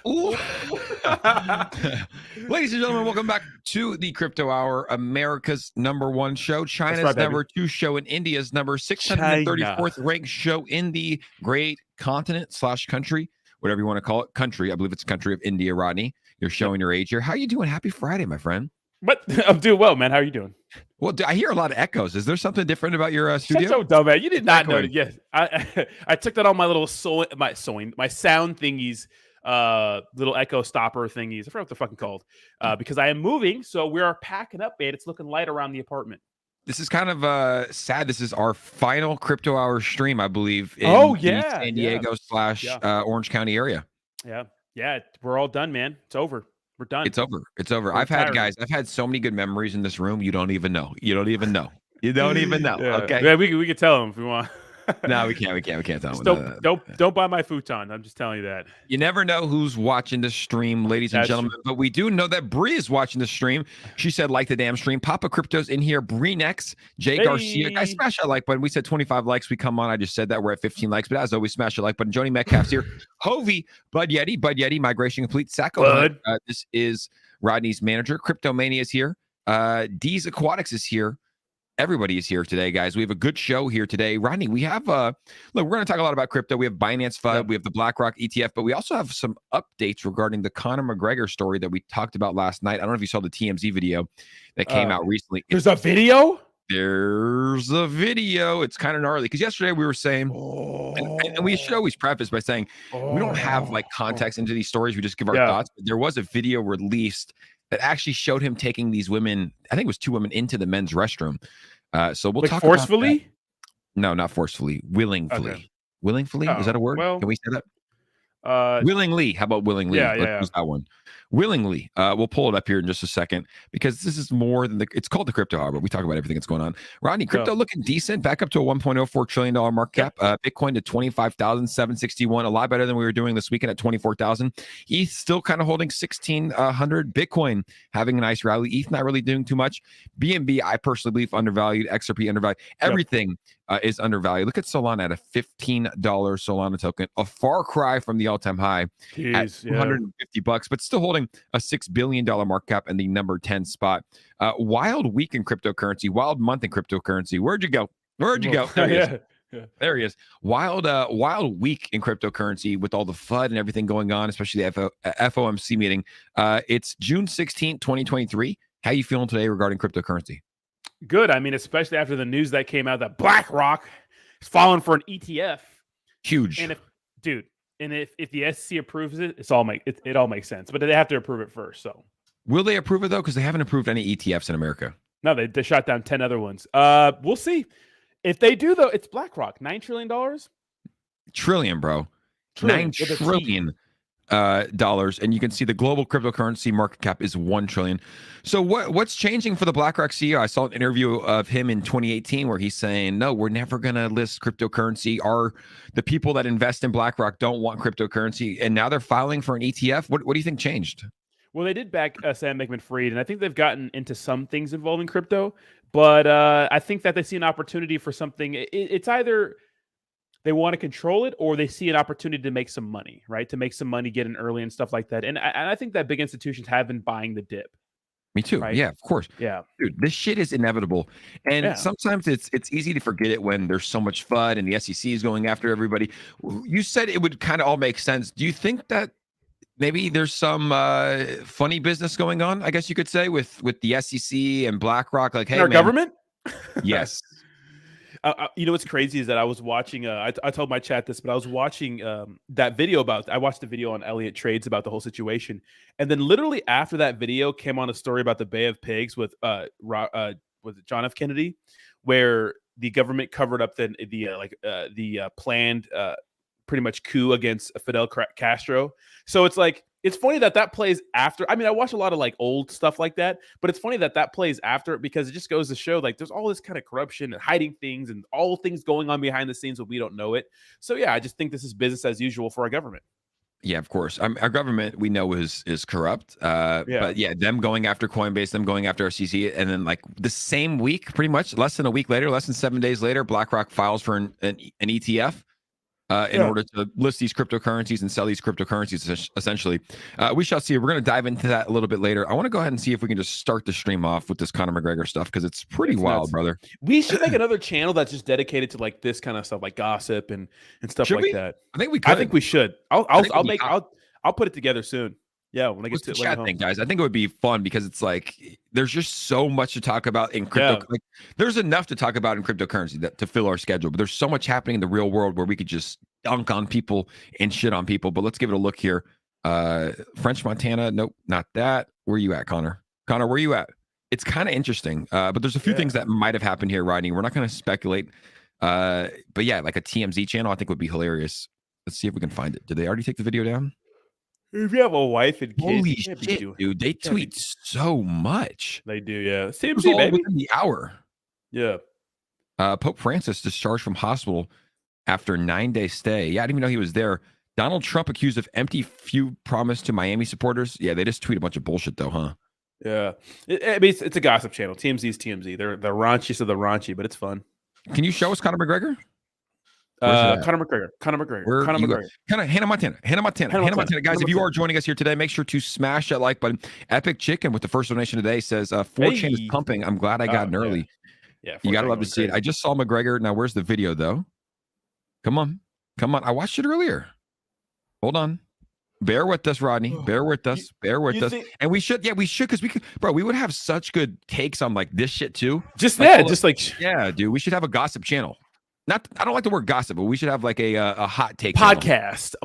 Ooh. Ladies and gentlemen, welcome back to the Crypto Hour, America's #1 show, China's right, baby. #2 show, and India's number 634th ranked show in the great continent / country, whatever you want to call it. Country, I believe it's country of India, Rodney. You're showing your age here. How you doing? Happy Friday, my friend. But I'm doing well, man. How are you doing? Well, I hear a lot of echoes. Is there something different about your studio? Shut your dumb man. You did not know echoing. that. Yes, I took that on my little my sound thingies, little echo stopper thingies. I forgot what they're fucking called. Because I am moving, so we are packing up, man. It's looking light around the apartment. This is kind of sad. This is our final Crypto Hour stream, I believe, in the San Diego / Orange County area. Yeah. We're all done, man. It's over. We're done. It's over. I've had so many good memories in this room. You don't even know. You don't even know. Okay. Yeah, we could tell them if we want. No, we can't tell them. Don't buy my futon. I'm just telling you that. You never know who's watching the stream, ladies and gentlemen. True. But we do know that Bree is watching the stream. She said, like the damn stream. Papa Crypto's in here. Bree next. Jay Garcia. Guys, smash that like button. We said 25 likes. We come on. I just said that. We're at 15 likes. But as always, smash the like button. Joni Metcalf's here. Hovey, Bud Yeti, Migration Complete. Sacco. This is Rodney's manager. Cryptomania is here. D's Aquatics is here. Everybody is here today, guys. We have a good show here today. Rodney, we have look, we're going to talk a lot about crypto. We have Binance FUD, we have the BlackRock ETF, but we also have some updates regarding the Conor McGregor story that we talked about last night. I don't know if you saw the TMZ video that came out recently. There's a video? There's a video. It's kind of gnarly because yesterday we were saying, and we should always preface by saying we don't have like context into these stories. We just give our thoughts. But there was a video released that actually showed him taking these women, I think it was 2 women, into the men's restroom. So we'll talk forcefully? About that. No, not forcefully. Willingly. Okay. Willingly? Is that a word? Well, can we say that? Willingly. How about willingly? Let's use that one. Willingly. We'll pull it up here in just a second because this is more than it's called the Crypto Hour, but we talk about everything that's going on. Rodney, crypto looking decent, back up to a $1.04 trillion market cap. Bitcoin to 25,761, a lot better than we were doing this weekend at 24,000. ETH still kind of holding 1,600. Bitcoin having a nice rally. ETH not really doing too much. BNB, I personally believe undervalued. XRP undervalued. Everything is undervalued. Look at Solana at a $15 Solana token, a far cry from the all-time high at $250, but still holding a $6 billion market cap and the number 10 spot. Wild week in cryptocurrency, wild month in cryptocurrency. Where'd you go? There he is. There he is. Wild week in cryptocurrency with all the FUD and everything going on, especially the FOMC meeting. It's June 16th, 2023. How are you feeling today regarding cryptocurrency? Good. I mean, especially after the news that came out that BlackRock is falling for an ETF. Huge. And if the SEC approves it, it all makes sense. But they have to approve it first. So will they approve it though? Because they haven't approved any ETFs in America. No, they shot down 10 other ones. We'll see. If they do though, it's BlackRock. $9 trillion? Trillion, bro. $9 trillion. Dollars, and you can see the global cryptocurrency market cap is $1 trillion. So what's changing for the BlackRock CEO? I saw an interview of him in 2018 where he's saying, no, we're never going to list cryptocurrency. The people that invest in BlackRock don't want cryptocurrency, and now they're filing for an ETF. What do you think changed? Well, they did back Sam Bankman-Fried, and I think they've gotten into some things involving crypto, but I think that they see an opportunity for something. It's either they want to control it, or they see an opportunity to make some money, right? To make some money, get in early and stuff like that. And I think that big institutions have been buying the dip. Me too. Right? Yeah, of course. Yeah. Dude, this shit is inevitable. And sometimes it's easy to forget it when there's so much FUD and the SEC is going after everybody. You said it would kind of all make sense. Do you think that maybe there's some funny business going on, I guess you could say, with the SEC and BlackRock? Like, hey, our government? Yes. You know what's crazy is that I was watching. I told my chat this, but I was watching that video I watched the video on Elliott Trades about the whole situation, and then literally after that video came on a story about the Bay of Pigs with was it John F. Kennedy, where the government covered up the planned pretty much coup against Fidel Castro. So it's like, it's funny that plays after. I mean, I watch a lot of like old stuff like that, but it's funny that plays after it because it just goes to show like there's all this kind of corruption and hiding things and all things going on behind the scenes, but we don't know it. So yeah, I just think this is business as usual for our government. Yeah, of course. Our government, we know, is corrupt. But yeah, them going after Coinbase, them going after RCC, and then like the same week, pretty much less than a week later, less than 7 days later, BlackRock files for an ETF. in order to list these cryptocurrencies and sell these cryptocurrencies, essentially. We shall see. We're going to dive into that a little bit later. I want to go ahead and see if we can just start the stream off with this Conor McGregor stuff, because it's pretty wild, brother. We should make another channel that's just dedicated to like this kind of stuff, like gossip and stuff like that. I think we could. I think we should. I'll put it together soon. Yeah, when I get to the chat thing, guys. I think it would be fun because it's like there's just so much to talk about in crypto. Yeah. Like, there's enough to talk about in cryptocurrency to fill our schedule, but there's so much happening in the real world where we could just dunk on people and shit on people. But let's give it a look here. French Montana, nope, not that. Where are you at, Connor? Connor, where are you at? It's kind of interesting, but there's a few things that might have happened here, Rodney. We're not going to speculate, but yeah, like a TMZ channel, I think would be hilarious. Let's see if we can find it. Did they already take the video down? If you have a wife and kids, holy shit, dude, they tweet so much. They do, yeah. TMZ, baby. Within the hour. Yeah. Pope Francis discharged from hospital after 9-day stay. Yeah, I didn't even know he was there. Donald Trump accused of empty feud promise to Miami supporters. Yeah, they just tweet a bunch of bullshit, though, huh? Yeah. I mean, it's a gossip channel. TMZ's TMZ. They're the raunchiest of the raunchy, but it's fun. Can you show us Conor McGregor? Conor McGregor. Hannah Montana. Guys, if you are joining us here today, make sure to smash that like button. Epic Chicken with the first donation today says 4chan is pumping. I'm glad I got in early. Yeah, you gotta love to see it. I just saw McGregor. Now, where's the video though? Come on. I watched it earlier. Hold on. Bear with us, Rodney. Bear with us. And we should, because we could, bro. We would have such good takes on like this shit too. Yeah, dude. We should have a gossip channel. Not, I don't like the word gossip, but we should have like a hot take podcast,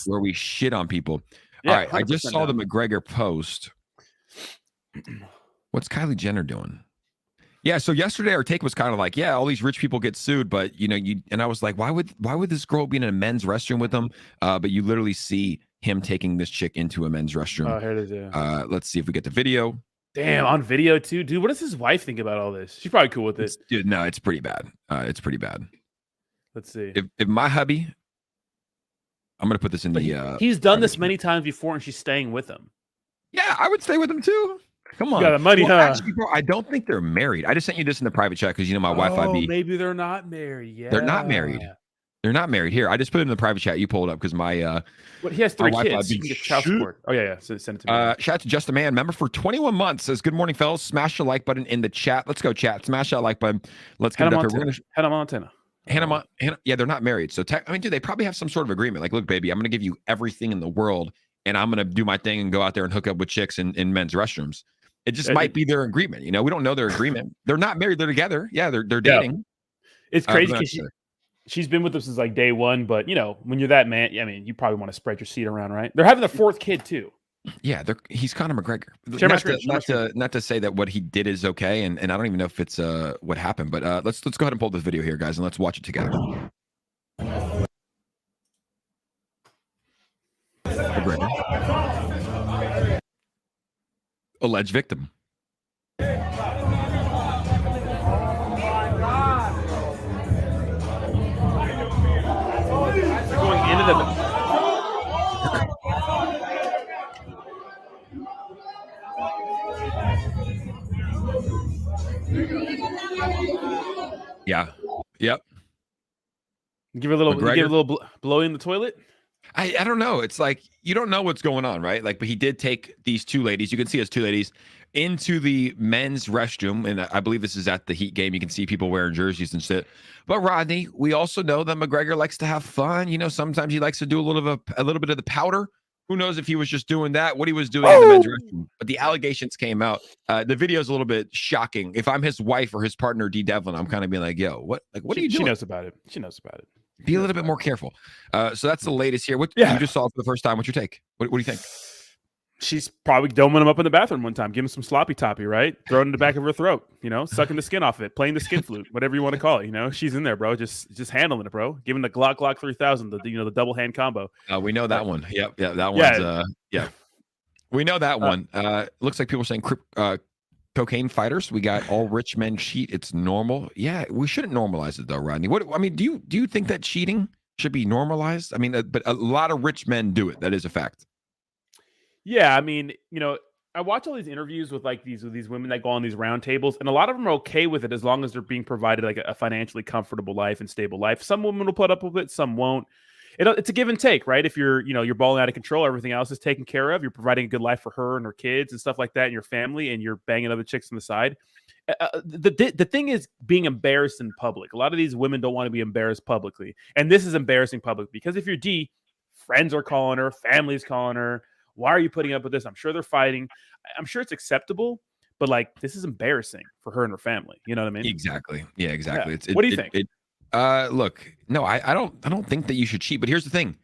where we shit on people. Yeah, all right, I just saw the McGregor post. What's Kylie Jenner doing? Yeah, so yesterday our take was kind of like, yeah, all these rich people get sued, but and I was like, why would this girl be in a men's restroom with them? But you literally see him taking this chick into a men's restroom. Oh, here it is. Yeah. Let's see if we get the video. Damn, on video too, dude. What does his wife think about all this? She's probably cool with it. Dude, no, it's pretty bad. It's pretty bad. Let's see. If my hubby, I'm gonna put this in the. He's done this many times before, and she's staying with him. Yeah, I would stay with him too. Come on, you got the money, huh? Actually, bro, I don't think they're married. I just sent you this in the private chat because my Wi-Fi be. Maybe they're not married. Yeah, they're not married. They're not married. Here, I just put it in the private chat. You pulled up because my he has 3 kids. He can get child support. Oh yeah. So send it to me. Shout out to Just a Man, member for 21 months. Says good morning, fellas. Smash the like button in the chat. Let's go, chat. Smash that like button. Let's get it up here. Hannah Montana. Hannah, yeah, they're not married. So dude, they probably have some sort of agreement. Like, look, baby, I'm gonna give you everything in the world, and I'm gonna do my thing and go out there and hook up with chicks in men's restrooms. It just might be their agreement. We don't know their agreement. They're not married. They're together. Yeah, they're dating. Yeah. It's crazy because she's been with them since like day one. But when you're that man, I mean, you probably want to spread your seed around, right? They're having a 4th kid too. Yeah, he's Conor McGregor. Not to say that what he did is okay, and I don't even know if it's what happened. But let's go ahead and pull this video here, guys, and let's watch it together. McGregor. Alleged victim. Going into the. Yeah. Yep. Give a little blow in the toilet. I don't know. It's like you don't know what's going on, right? Like, but he did take these 2 ladies. You can see us 2 ladies into the men's restroom, and I believe this is at the Heat game. You can see people wearing jerseys and shit. But Rodney, we also know that McGregor likes to have fun. Sometimes he likes to do a little bit of the powder. Who knows if he was just doing that, what he was doing in the men's restroom. But the allegations came out. The video is a little bit shocking. If I'm his wife or his partner, D. Devlin, I'm kind of being like, yo, what are you doing? She knows about it. Be a little bit more careful. So that's the latest here. You just saw it for the first time. What's your take? What do you think? She's probably doming him up in the bathroom one time, giving him some sloppy toppy, right? Throwing it in the back of her throat, sucking the skin off it, playing the skin flute, whatever you want to call it. She's in there, bro, just handling it, bro. Giving the Glock 3000, the double hand combo. We know that one. Yep, that one's we know that one. Looks like people are saying cocaine fighters. We got all rich men cheat. It's normal. Yeah, we shouldn't normalize it though, Rodney. Do you think that cheating should be normalized? I mean, but a lot of rich men do it. That is a fact. Yeah, I mean, I watch all these interviews with like these women that go on these round tables, and a lot of them are okay with it as long as they're being provided like a financially comfortable life and stable life. Some women will put up with it, some won't. It's a give and take, right? If you're balling out of control, everything else is taken care of. You're providing a good life for her and her kids and stuff like that, and your family, and you're banging other chicks on the side. The thing is being embarrassed in public. A lot of these women don't want to be embarrassed publicly, and this is embarrassing public because if you're D, friends are calling her, family's calling her. Why are you putting up with this? I'm sure they're fighting. I'm sure it's acceptable, but like this is embarrassing for her and her family. You know what I mean? Exactly. Yeah, exactly. Yeah. What do you think? Look, no, I don't think that you should cheat. But here's the thing: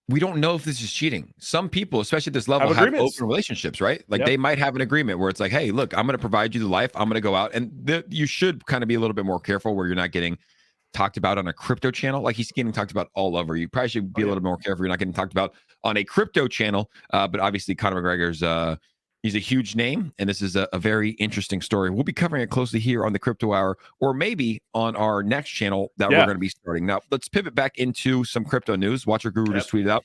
we don't know if this is cheating. Some people, especially at this level, have open relationships, right? Like they might have an agreement where it's like, hey, look, I'm going to provide you the life. I'm going to go out, and you should kind of be a little bit more careful where you're not getting talked about on a crypto channel. Like he's getting talked about all over. You probably should be a little more careful. You're not getting talked about on a crypto channel. But obviously, Conor McGregor's he's a huge name, and this is a very interesting story. We'll be covering it closely here on the Crypto Hour, or maybe on our next channel that we're going to be starting. Now, let's pivot back into some crypto news. Watcher Guru just tweeted out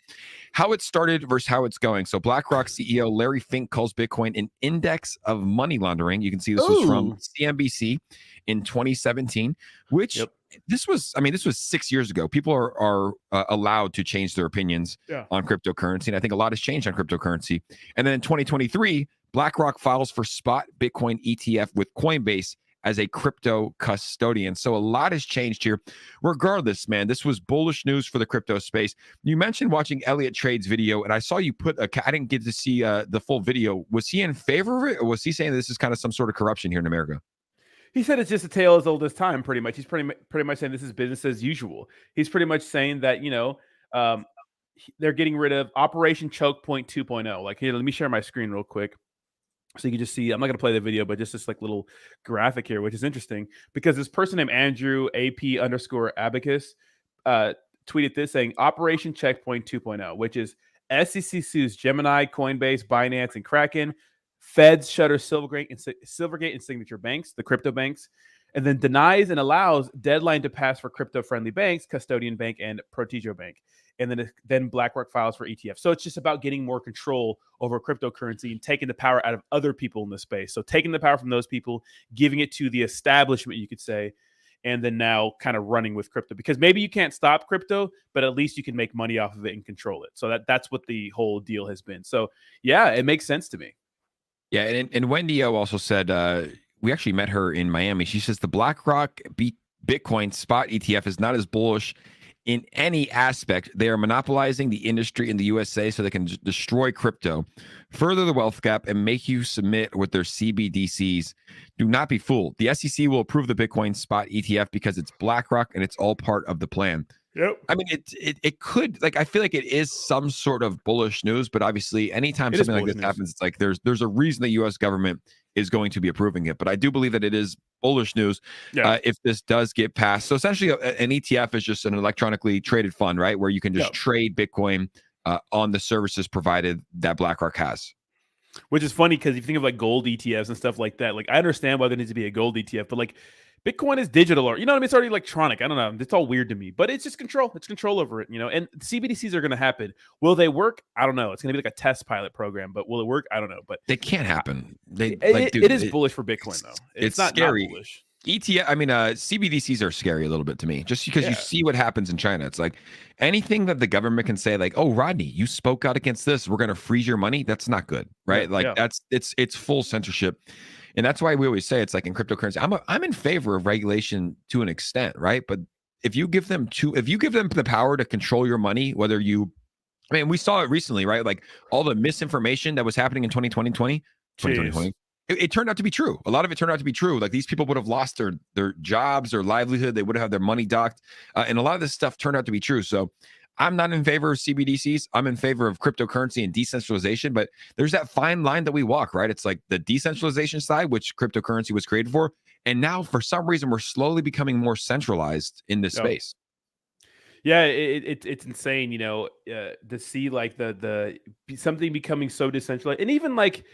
how it started versus how it's going. So BlackRock CEO Larry Fink calls Bitcoin an index of money laundering. You can see this was from CNBC in 2017, which this was 6 years ago. People are allowed to change their opinions on cryptocurrency. And I think a lot has changed on cryptocurrency. And then in 2023, BlackRock files for spot Bitcoin ETF with Coinbase as a crypto custodian. So a lot has changed here. Regardless, man, this was bullish news for the crypto space. You mentioned watching Elliot Trade's video, and I saw you put I didn't get to see the full video. Was he in favor of it, or was he saying this is kind of some sort of corruption here in America? He said it's just a tale as old as time, pretty much. He's pretty much saying this is business as usual. He's pretty much saying that, they're getting rid of Operation Choke Point 2.0. Like, here, let me share my screen real quick so you can just see. I'm not going to play the video, but just this like little graphic here, which is interesting because this person named Andrew AP_abacus tweeted this saying Operation Checkpoint 2.0, which is SEC sues Gemini, Coinbase, Binance, and Kraken. Feds shutter Silvergate and Signature banks, the crypto banks, and then denies and allows deadline to pass for crypto-friendly banks, Custodian Bank and Protegio Bank. And then BlackRock files for ETF. So it's just about getting more control over cryptocurrency and taking the power out of other people in the space. So taking the power from those people, giving it to the establishment, you could say, and then now kind of running with crypto. Because maybe you can't stop crypto, but at least you can make money off of it and control it. So that's what the whole deal has been. So yeah, it makes sense to me. Yeah, and Wendy O also said we actually met her in Miami. She says the BlackRock Bitcoin spot ETF is not as bullish in any aspect. They are monopolizing the industry in the USA so they can destroy crypto, further the wealth gap, and make you submit with their CBDCs. Do not be fooled. The SEC will approve the Bitcoin spot ETF because it's BlackRock and it's all part of the plan. Yep. I mean, it could, like, I feel like it is some sort of bullish news, but obviously anytime something like this happens, it's like there's a reason the U.S. government is going to be approving it. But I do believe that it is bullish news if this does get passed. So essentially an ETF is just an electronically traded fund, right? Where you can just trade Bitcoin on the services provided that BlackRock has. Which is funny because if you think of like gold ETFs and stuff like that, like I understand why there needs to be a gold ETF, but like Bitcoin is digital, or you know what I mean? It's already electronic. I don't know. It's all weird to me, but it's just control. It's control over it, And CBDCs are going to happen. Will they work? I don't know. It's going to be like a test pilot program, but will it work? I don't know. But they can't happen. It is bullish for Bitcoin though. It's not scary. Not bullish. ETF, I mean, CBDCs are scary a little bit to me, just because you see what happens in China. It's like anything that the government can say, like, "Oh, Rodney, you spoke out against this. We're going to freeze your money." That's not good, right? It's full censorship. And that's why we always say it's like in cryptocurrency. I'm in favor of regulation to an extent, right? But if you give them the power to control your money, we saw it recently, right? Like all the misinformation that was happening in 2020, it turned out to be true. A lot of it turned out to be true. Like these people would have lost their jobs, their livelihood. They would have had their money docked. And a lot of this stuff turned out to be true. So I'm not in favor of CBDCs. I'm in favor of cryptocurrency and decentralization, but there's that fine line that we walk, right? It's like the decentralization side, which cryptocurrency was created for. And now for some reason, we're slowly becoming more centralized in this space. Yeah, it's insane, to see like the something becoming so decentralized. And even like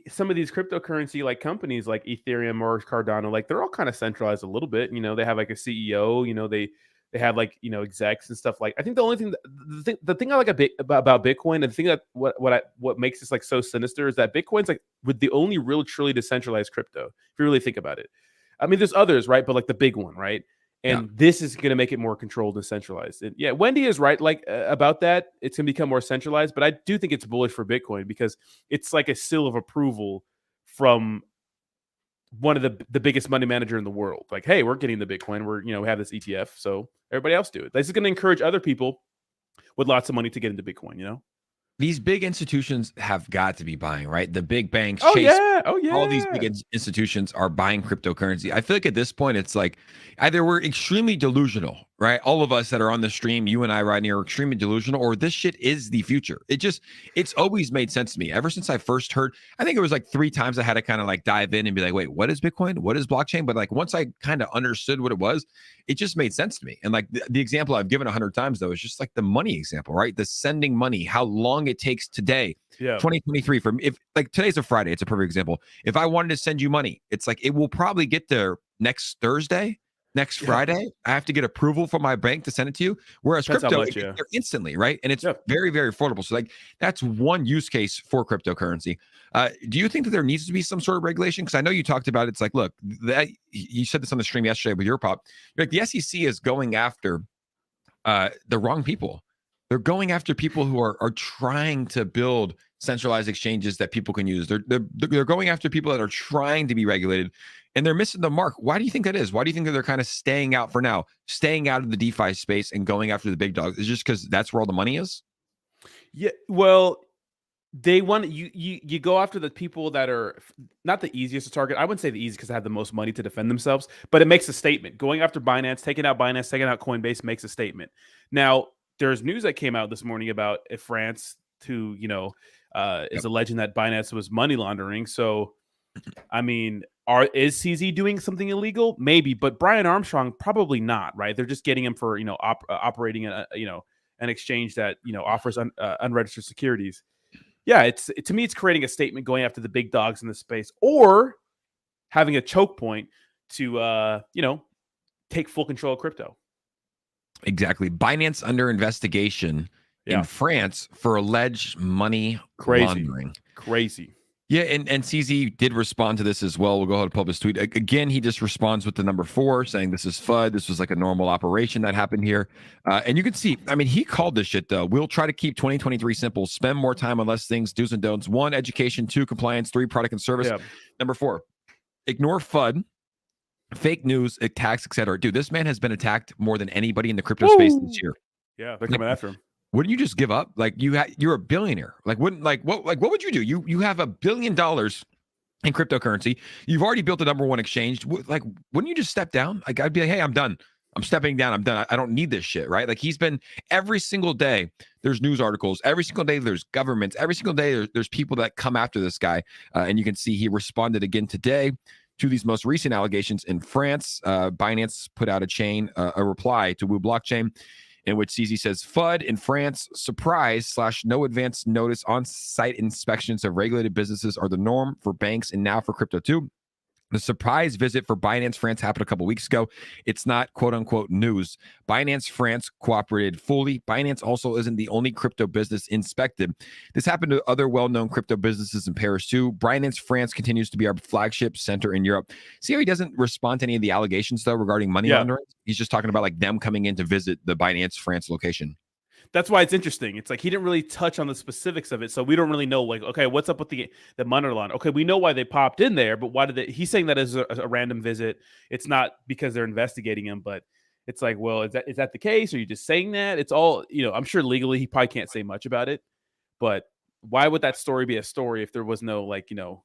some of these cryptocurrency like companies like Ethereum or Cardano, like they're all kind of centralized a little bit. They have like a CEO, They have like, you know, execs and stuff. Like, I think the only thing, the thing I like a bit about Bitcoin, and the thing that what makes this like so sinister is that Bitcoin's like with the only real truly decentralized crypto. If you really think about it, I mean, there's others, right? But like the big one, right? And this is going to make it more controlled and centralized. And yeah, Wendy is right, like about that. It's going to become more centralized, but I do think it's bullish for Bitcoin because it's like a seal of approval from one of the biggest money manager in the world. Like, hey, we're getting the Bitcoin. We're, you know, we have this ETF, so everybody else do it. This is going to encourage other people with lots of money to get into Bitcoin, you know? These big institutions have got to be buying, right? The big banks, Oh Chase, yeah, oh yeah. all these big institutions are buying cryptocurrency. I feel like at this point, it's like either we're extremely delusional, right? All of us that are on the stream, you and I, Rodney, are extremely delusional, or this shit is the future. It's always made sense to me. Ever since I first heard, I think it was like 3 times I had to kind of like dive in and be like, wait, what is Bitcoin? What is blockchain? But like once I kind of understood what it was, it just made sense to me. And like the example I've given 100 times though is just like the money example, right? The sending money, how long it takes today, 2023. From if like today's a Friday, it's a perfect example. If I wanted to send you money, it's like it will probably get there next Thursday, next Friday. I have to get approval from my bank to send it to you. Whereas crypto, it gets there instantly, right? And it's very, very affordable. So like that's one use case for cryptocurrency. Do you think that there needs to be some sort of regulation? Because I know you talked about it's like, look, that you said this on the stream yesterday with your pop. You're like the SEC is going after the wrong people. They're going after people who are trying to build centralized exchanges that people can use. They're going after people that are trying to be regulated, and they're missing the mark. Why do you think that is? Why do you think that they're kind of staying out for now, staying out of the DeFi space and going after the big dogs? Is it just because that's where all the money is? Yeah, well, they want you go after the people that are not the easiest to target. I wouldn't say the easiest because they have the most money to defend themselves, but it makes a statement. Going after Binance, taking out Coinbase makes a statement. Now, there's news that came out this morning about France to, you know, is alleging that Binance was money laundering. So, I mean, is CZ doing something illegal? Maybe, but Brian Armstrong probably not. Right? They're just getting him for, you know, operating an exchange that, you know, offers unregistered securities. Yeah, to me, it's creating a statement going after the big dogs in the space, or having a choke point to you know, take full control of crypto. Exactly. Binance under investigation in France for alleged money laundering. Crazy. Yeah, and CZ did respond to this as well. We'll go ahead and publish tweet. Again, he just responds with the number 4, saying this is FUD. This was like a normal operation that happened here. And you can see, I mean, he called this shit, though. We'll try to keep 2023 simple. Spend more time on less things, do's and don'ts. 1, education. 2, compliance. 3, product and service. Number 4, ignore FUD, fake news, attacks, etc. Dude, this man has been attacked more than anybody in the crypto space this year. Yeah, they're coming after him. Wouldn't you just give up? Like you're a billionaire. Like what would you do? You have $1 billion in cryptocurrency. You've already built the number 1 exchange. Like, wouldn't you just step down? Like, I'd be like, hey, I'm done. I'm stepping down. I'm done. I don't need this shit, right? Like, he's been every single day. There's news articles. Every single day, there's governments. Every single day, there's people that come after this guy. And you can see he responded again today to these most recent allegations in France. Binance put out a reply to Wu Blockchain, in which CZ says, FUD in France, surprise / no advance notice on-site inspections of regulated businesses are the norm for banks and now for crypto too. The surprise visit for Binance France happened a couple weeks ago. It's not quote unquote news. Binance France cooperated fully. Binance also isn't the only crypto business inspected. This happened to other well-known crypto businesses in Paris too. Binance France continues to be our flagship center in Europe. See how he doesn't respond to any of the allegations though regarding money laundering? He's just talking about like them coming in to visit the Binance France location. That's why it's interesting. It's like he didn't really touch on the specifics of it, so we don't really know. Like, okay, what's up with the money laundering? Okay, we know why they popped in there, but why did they? He's saying that as a random visit. It's not because they're investigating him, but it's like, well, is that the case? Are you just saying that? It's all, you know. I'm sure legally he probably can't say much about it, but why would that story be a story if there was no, like, you know,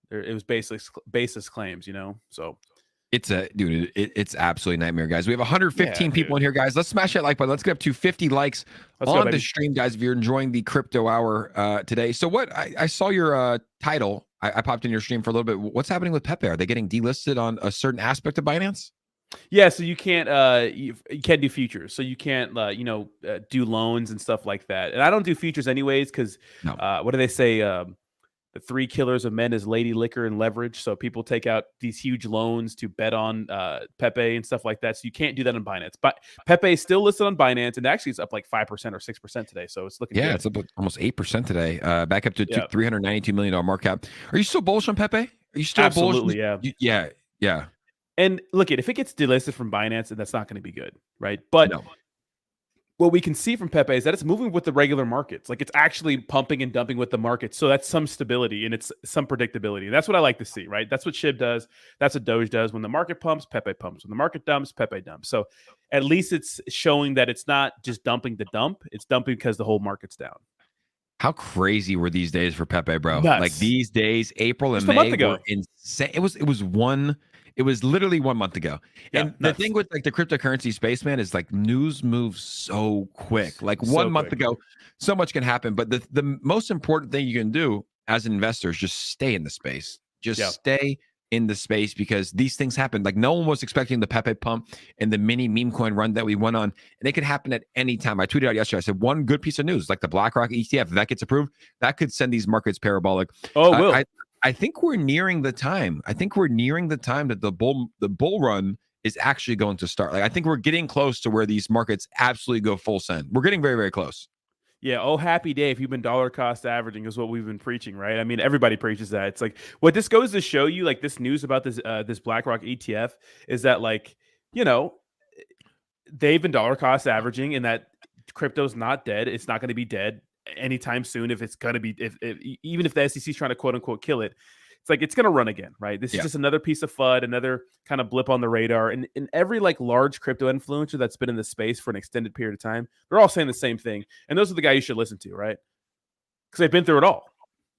it was basically baseless claims, you know? So. It's it's absolutely nightmare, guys. We have 115 people in here, guys. Let's smash that like button. Let's get up to 50 likes on the stream, guys, if you're enjoying the crypto hour today. So what I saw your title. I popped in your stream for a little bit. What's happening with Pepe? Are they getting delisted on a certain aspect of Binance? Yeah, so you can't you can't do futures. So you can't do loans and stuff like that. And I don't do futures anyways because what do they say? The 3 killers of men is lady, liquor, and leverage. So people take out these huge loans to bet on Pepe and stuff like that. So you can't do that on Binance. But Pepe is still listed on Binance, and actually it's up like 5% or 6% today. So it's looking good. It's up almost 8% today. Back up to $392 million market cap. Are you still bullish on Pepe? Are you still Absolutely, bullish? Yeah. And look, if it gets delisted from Binance, then that's not going to be good, right? But what we can see from Pepe is that it's moving with the regular markets. Like it's actually pumping and dumping with the market. So that's some stability and it's some predictability. And that's what I like to see, right? That's what SHIB does. That's what Doge does. When the market pumps, Pepe pumps. When the market dumps, Pepe dumps. So at least it's showing that it's not just dumping the dump. It's dumping because the whole market's down. How crazy were these days for Pepe, bro? Nuts. Like these days, April and just May were insane. It was literally 1 month ago. And the thing with like the cryptocurrency space, man, is like news moves so quick. Like 1 month ago, so much can happen. But the most important thing you can do as an investor is just stay in the space. Just stay in the space because these things happen. Like no one was expecting the Pepe pump and the mini meme coin run that we went on. And it could happen at any time. I tweeted out yesterday. I said one good piece of news, like the BlackRock ETF, if that gets approved, that could send these markets parabolic. I think we're nearing the time. I think we're nearing the time that the bull run is actually going to start. Like I think we're getting close to where these markets absolutely go full send. We're getting very, very close. Yeah. Oh, happy day if you've been dollar cost averaging is what we've been preaching, right? I mean, everybody preaches that. It's like what this goes to show you, like this news about this BlackRock ETF is that like, they've been dollar cost averaging and that crypto's not dead. It's not going to be dead anytime soon. If it's going to be, even if the SEC is trying to quote unquote kill it, it's like it's going to run again, right? This is just another piece of FUD, another kind of blip on the radar. And every like large crypto influencer that's been in the space for an extended period of time, they're all saying the same thing. And those are the guys you should listen to, right? Because they've been through it all.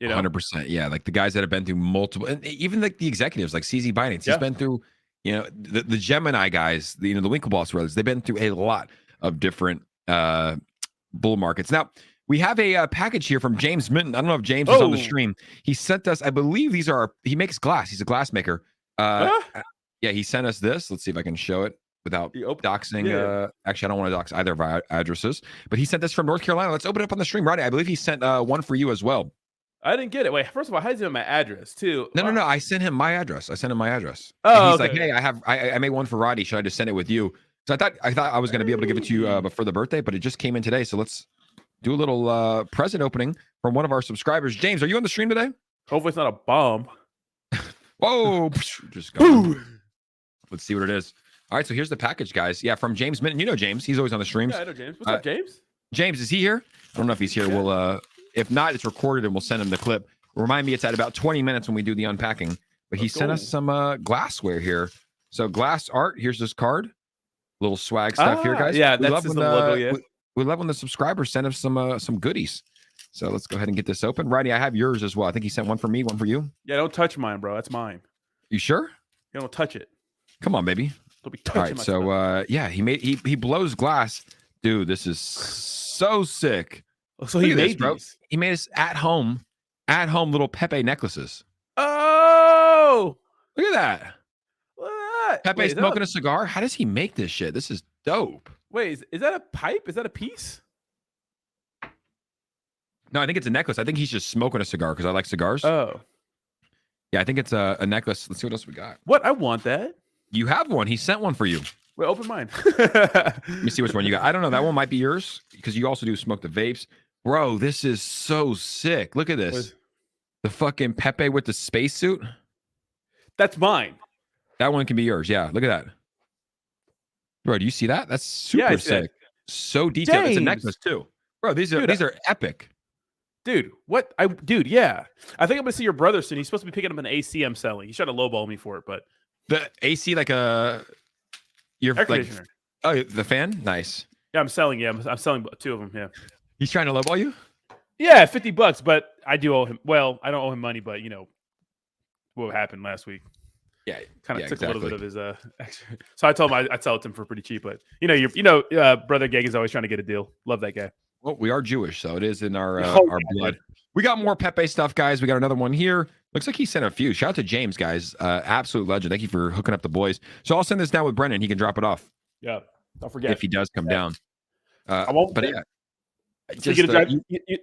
100%. Yeah, like the guys that have been through multiple, and even like the executives, like CZ Binance, he's been through, the Gemini guys, the Winklevoss brothers, they've been through a lot of different bull markets. Now, we have a package here from James Minton. I don't know if James is on the stream. He sent us, I believe these are, he makes glass. He's a glass maker. He sent us this. Let's see if I can show it without doxing. Actually, I don't want to dox either of our addresses, but he sent this from North Carolina. Let's open it up on the stream. Rodney, I believe he sent one for you as well. I didn't get it. Wait, first of all, how does he have my address too? No. I sent him my address. Oh, and he's like, hey, I made one for Rodney. Should I just send it with you? So I thought I was going to be able to give it to you before the birthday, but it just came in today. So let's do a little present opening from one of our subscribers. James, are you on the stream today? Hopefully it's not a bomb. Whoa. Just go. Let's see what it is. All right, so here's the package, guys. Yeah, from James Minton. You know James. He's always on the streams. Yeah, I know James. What's up, James? James, is he here? I don't know if he's here. We'll if not, it's recorded and we'll send him the clip. Remind me it's at about 20 minutes when we do the unpacking. But he sent us some glassware here. So glass art. Here's this card. Little swag stuff here, guys. Yeah, that's just the logo, yeah. We love when the subscribers send us some goodies. So let's go ahead and get this open. Rodney, I have yours as well. I think he sent one for me, one for you. Yeah, don't touch mine, bro. That's mine. You sure? You don't touch it. Come on, baby. Don't be touching. All right, so he blows glass. Dude, this is so sick. So he made these. He made us at home little Pepe necklaces. Oh, look at that. Look at that. Pepe smoking a cigar. How does he make this shit? This is dope. Wait, is that a pipe? Is that a piece? No, I think it's a necklace. I think he's just smoking a cigar because I like cigars. Oh. Yeah, I think it's a necklace. Let's see what else we got. What? I want that. You have one. He sent one for you. Wait, open mine. Let me see which one you got. I don't know. That one might be yours because you also do smoke the vapes. Bro, this is so sick. Look at this. The fucking Pepe with the spacesuit. That's mine. That one can be yours. Yeah, look at that. Bro, do you see that? That's super sick. So detailed. James. It's a necklace too. Bro, these are epic. Dude, what? Yeah. I think I'm gonna see your brother soon. He's supposed to be picking up an AC I'm selling. He's trying to lowball me for it, but the AC like your air conditioner. Oh, the fan? Nice. Yeah, I'm selling. Yeah, I'm selling 2 of them. Yeah. He's trying to lowball you? Yeah, $50, but I do owe him. Well, I don't owe him money, but what happened last week. Yeah, kind of took a little bit of his extra. So I told him I'd sell it to him for pretty cheap, but brother Gag is always trying to get a deal. Love that guy. Well, we are Jewish, so it is in our blood. We got more Pepe stuff, guys. We got another one here. Looks like he sent a few. Shout out to James, guys. Absolute legend. Thank you for hooking up the boys. So I'll send this down with Brennan. He can drop it off. Yeah, don't forget if he does come down. I won't. But yeah, So you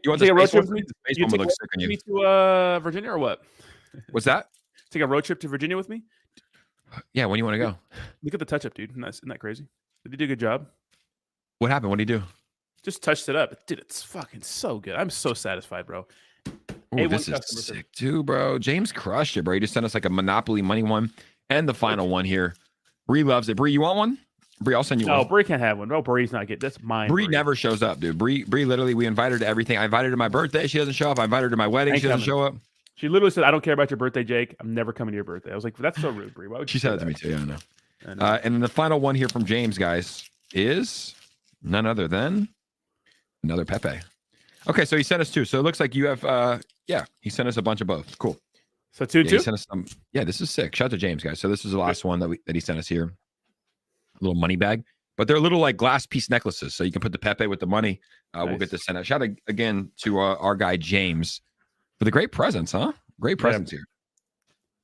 want take a road trip with me? me? The space one would look sick on you. To Virginia or what? What's that? Take a road trip to Virginia with me? Yeah, when do you want to go? Look at the touch up, dude. Isn't that crazy? Did he do a good job? What happened? What did he do? Just touched it up. Dude, it's fucking so good. I'm so satisfied, bro. Ooh, this is sick too, bro. James crushed it, bro. He just sent us like a Monopoly money one and the final one here. Bree loves it. Bree, you want one? Bree, I'll send you one. No, Bree can't have one. No, Bree's not getting. That's mine. Bree never shows up, dude. Bree literally, we invite her to everything. I invited her to my birthday. She doesn't show up. I invited her to my wedding. She doesn't show up. She literally said, "I don't care about your birthday, Jake. I'm never coming to your birthday." I was like, "That's so rude, Bree. Why would you?" She said it to me too. Yeah, I know. And then the final one here from James, guys, is none other than another Pepe. Okay, so he sent us two. So it looks like you have, he sent us a bunch of both. Cool. So two. He sent us some. Yeah, this is sick. Shout out to James, guys. So this is the last one that he sent us here. A little money bag, but they're little like glass piece necklaces, so you can put the Pepe with the money. Nice. We'll get this sent out. Shout out again to our guy James for the great presents, huh? Great presents here.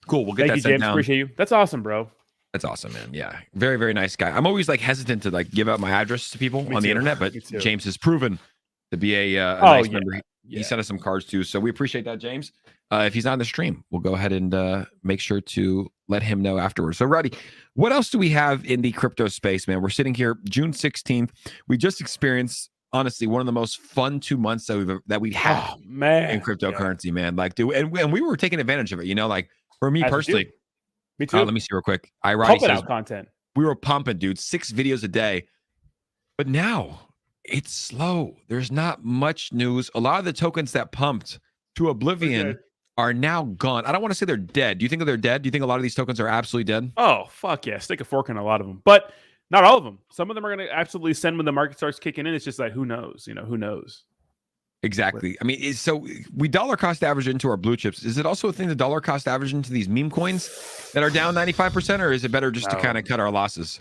Cool. We'll get that sent down. Appreciate you. That's awesome, bro. That's awesome, man. Yeah, very, very nice guy. I'm always like hesitant to like give out my address to people on the internet, but James has proven to be a nice member. He sent us some cards too, so we appreciate that, James. If he's not in the stream, we'll go ahead and make sure to let him know afterwards. So, Rodney, what else do we have in the crypto space, man? We're sitting here June 16th. We just experienced, honestly, one of the most fun 2 months that we've had in cryptocurrency, man. Like, dude, and we were taking advantage of it. You know, like for me personally. Me too. Let me see real quick. Rodney says, out content. We were pumping, dude, 6 videos a day. But now it's slow. There's not much news. A lot of the tokens that pumped to oblivion are now gone. I don't want to say they're dead. Do you think they're dead? Do you think a lot of these tokens are absolutely dead? Oh, fuck yeah. Stick a fork in a lot of them. But not all of them. Some of them are going to absolutely send when the market starts kicking in. It's just like, who knows? You know, who knows? Exactly. I mean, so we dollar cost average into our blue chips. Is it also a thing to dollar cost average into these meme coins that are down 95%, or is it better just to kind of cut our losses?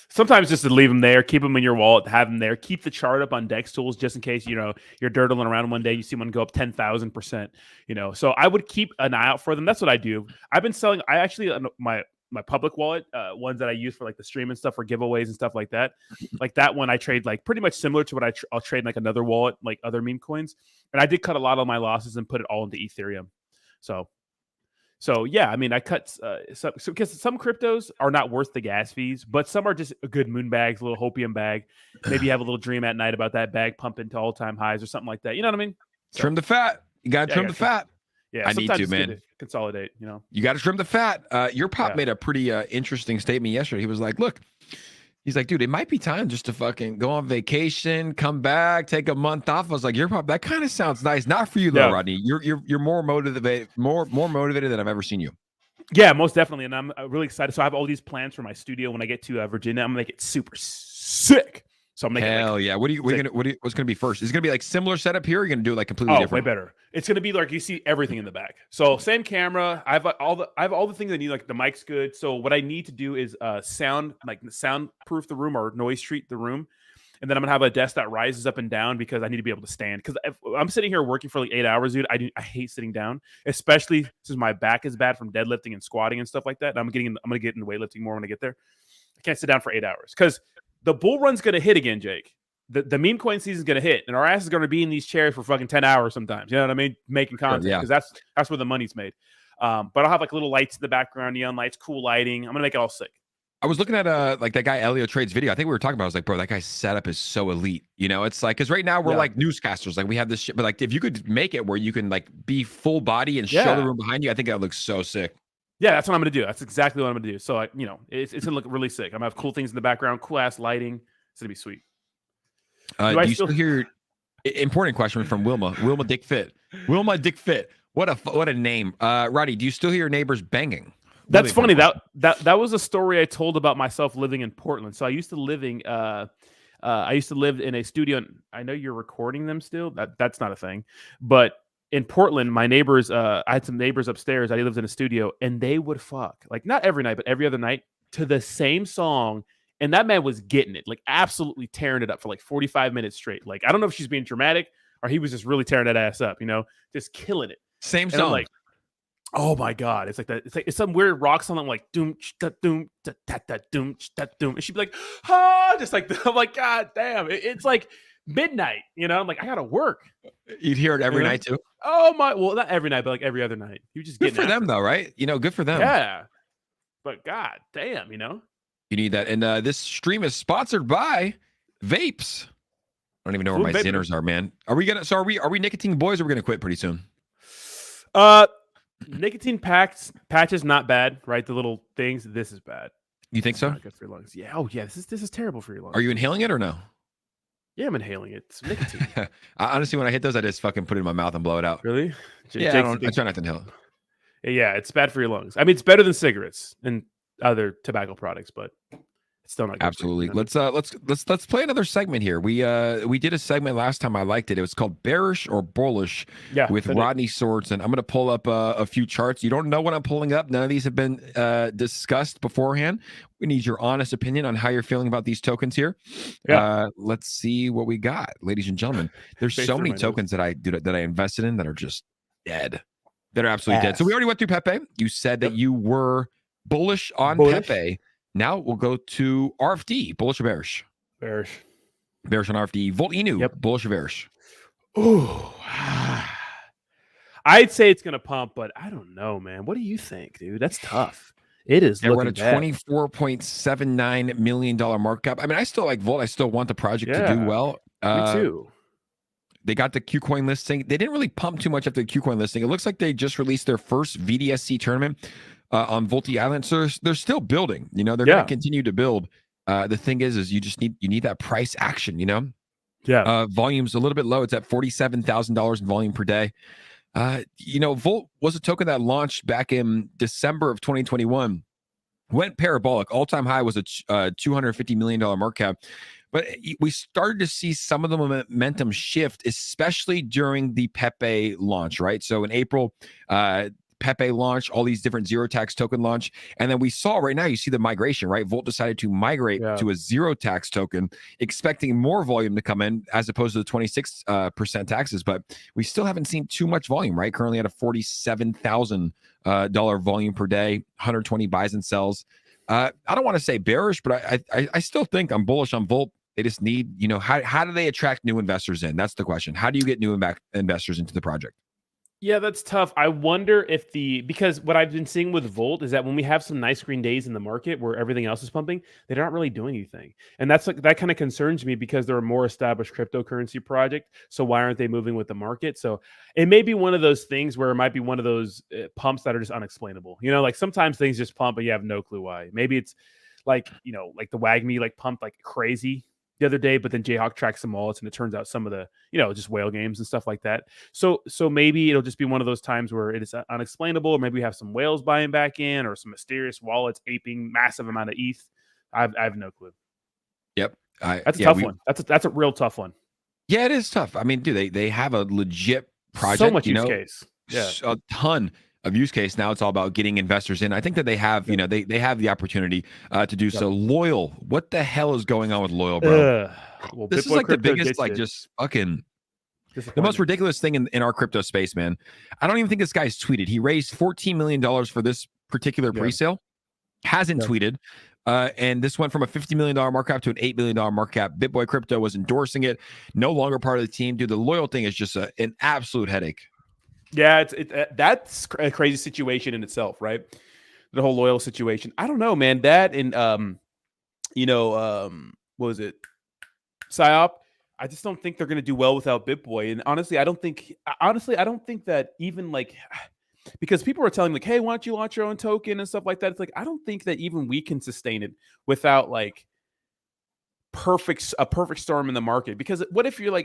Sometimes just to leave them there, keep them in your wallet, have them there, keep the chart up on Dex tools just in case, you know, you're dirtling around one day, you see one go up 10,000%, you know. So I would keep an eye out for them. That's what I do. I've been selling, I actually, my public wallet, ones that I use for like the stream and stuff for giveaways and stuff like that. Like that one I trade like pretty much similar to what I'll trade like another wallet, like other meme coins. And I did cut a lot of my losses and put it all into Ethereum. So yeah, I mean, I cut because some cryptos are not worth the gas fees, but some are just a good moon bags, a little hopium bag. Maybe you have a little dream at night about that bag pumping to all-time highs or something like that. You know what I mean? So, trim the fat. You got to trim the fat. Yeah, I need to, man. Consolidate, you know. You got to trim the fat. Your pop made a pretty interesting statement yesterday. He was like, look, he's like, dude, it might be time just to fucking go on vacation, come back, take a month off. I was like, your pop, that kind of sounds nice. Not for you though, Rodney. You're more motivated, more motivated than I've ever seen you. Yeah, most definitely. And I'm really excited. So I have all these plans for my studio when I get to Virginia. I'm gonna make it super sick. So I'm making yeah. What's gonna be first? Is it gonna be like similar setup here? Or are you gonna do it like completely different? Way better. It's gonna be like you see everything in the back. So same camera. I have all the things I need. Like the mic's good. So what I need to do is soundproof the room or noise treat the room, and then I'm gonna have a desk that rises up and down because I need to be able to stand. Because if I'm sitting here working for like 8 hours, dude, I hate sitting down, especially since my back is bad from deadlifting and squatting and stuff like that. And I'm gonna get into weightlifting more when I get there. I can't sit down for 8 hours because the bull run's going to hit again, Jake. The meme coin season's going to hit, and our ass is going to be in these chairs for fucking 10 hours sometimes. You know what I mean? Making content because that's where the money's made. But I'll have like little lights in the background, neon lights, cool lighting. I'm going to make it all sick. I was looking at like that guy Elio Trade's video. I think we were talking about. I was like, bro, that guy's setup is so elite. You know, it's like because right now we're like newscasters, like we have this shit. But like if you could make it where you can like be full body and show the room behind you, I think that looks so sick. Yeah, that's what I'm going to do. That's exactly what I'm going to do. So, like, you know, it's going to look really sick. I'm going to have cool things in the background, cool ass lighting. It's going to be sweet. Do you still hear? Important question from Wilma. Wilma Dick Fit. Wilma Dick Fit. What a name. Roddy, do you still hear your neighbors banging? That's funny. That was a story I told about myself living in Portland. So I used to live in a studio. And I know you're recording them still. That's not a thing, but in Portland, my neighbors, I had some neighbors upstairs. I lived in a studio, and they would fuck, like not every night, but every other night to the same song. And that man was getting it, like absolutely tearing it up for like 45 minutes straight. Like, I don't know if she's being dramatic or he was just really tearing that ass up, you know, just killing it. Same song. I'm like, oh my God. It's like that. It's some weird rock song. I'm like, doom, da, doom, da, da, da, doom, da, doom. And she'd be like, ah, just like, I'm like, God damn. It's like, midnight. I'm like, I gotta work. You'd hear it every night too. Oh my! Well, not every night, but like every other night. You just good for them though, right? Good for them. Yeah, but god damn, you need that. And this stream is sponsored by vapes. I don't even know where my Zinners are, man. Are we nicotine boys? Or are we gonna quit pretty soon? Nicotine patches not bad, right? The little things. This is bad. You think so? Not good for your lungs. Yeah. Oh yeah. This is terrible for your lungs. Are you inhaling it or no? Yeah, I'm inhaling it. It's nicotine. Honestly, when I hit those, I just fucking put it in my mouth and blow it out. Really? Yeah, I try not to inhale it. Yeah, it's bad for your lungs. I mean, it's better than cigarettes and other tobacco products, but it's still not good. Absolutely. Let's play another segment here. We did a segment last time. I liked it. It was called Bearish or Bullish with Rodney Swords. And I'm going to pull up a few charts. You don't know what I'm pulling up. None of these have been discussed beforehand. We need your honest opinion on how you're feeling about these tokens here. Yeah. Let's see what we got, ladies and gentlemen. There's so many tokens that I invested in that are just dead. That are absolutely dead. So we already went through Pepe. You said that you were bullish on Pepe. Now we'll go to RFD. Bullish or bearish? Bearish. Bearish on RFD. Volt Inu. Yep. Bullish or bearish? Ooh. I'd say it's going to pump, but I don't know, man. What do you think, dude? That's tough. It is. We're at a $24.79 million market cap. I mean, I still like Volt. I still want the project to do well. Me too. They got the KuCoin listing. They didn't really pump too much after the KuCoin listing. It looks like they just released their first VDSC tournament on Volti Island. So they're still building. They're going to continue to build. The thing is you need that price action. Yeah. Volume's a little bit low. It's at $47,000 in volume per day. Volt was a token that launched back in December of 2021. Went parabolic. All-time high was a $250 million market cap. But we started to see some of the momentum shift, especially during the Pepe launch, right? So in April, Pepe launch, all these different zero tax token launch. And then we saw right now, you see the migration, right? Volt decided to migrate to a zero tax token, expecting more volume to come in as opposed to the 26% taxes. But we still haven't seen too much volume, right? Currently at a $47,000 volume per day, 120 buys and sells. I don't want to say bearish, but I still think I'm bullish on Volt. They just need, how do they attract new investors in? That's the question. How do you get new investors into the project? Yeah, that's tough. I wonder if because what I've been seeing with Volt is that when we have some nice green days in the market where everything else is pumping, they're not really doing anything. And that kind of concerns me because they're a more established cryptocurrency project. So why aren't they moving with the market? So it may be one of those things where it might be one of those pumps that are just unexplainable. Like sometimes things just pump, but you have no clue why. Maybe it's like, like the WAGMI pumped like crazy the other day, but then Jayhawk tracks some wallets and it turns out some of the, just whale games and stuff like that. So maybe it'll just be one of those times where it is unexplainable, or maybe we have some whales buying back in or some mysterious wallets aping massive amount of ETH. I have no clue. Yep. That's a tough one. That's a real tough one. Yeah, it is tough. I mean, dude, they have a legit project. So much use case. Yeah. A ton of use case. Now it's all about getting investors in. I think that they have, they have the opportunity to do so. Loyal. What the hell is going on with Loyal, bro? Well, this is like the biggest, just fucking the most ridiculous thing in our crypto space, man. I don't even think this guy's tweeted. He raised $14 million for this particular pre-sale. Hasn't tweeted. And this went from a $50 million market cap to an $8 million market cap. BitBoy Crypto was endorsing it. No longer part of the team. Dude, the Loyal thing is just an absolute headache. Yeah, that's a crazy situation in itself, right? The whole Loyal situation. I don't know, man. That and what was it? PSYOP. I just don't think they're going to do well without BitBoy. And honestly, I don't think that even because people are telling hey, why don't you launch your own token and stuff like that? It's I don't think that even we can sustain it without a perfect storm in the market. Because what if you're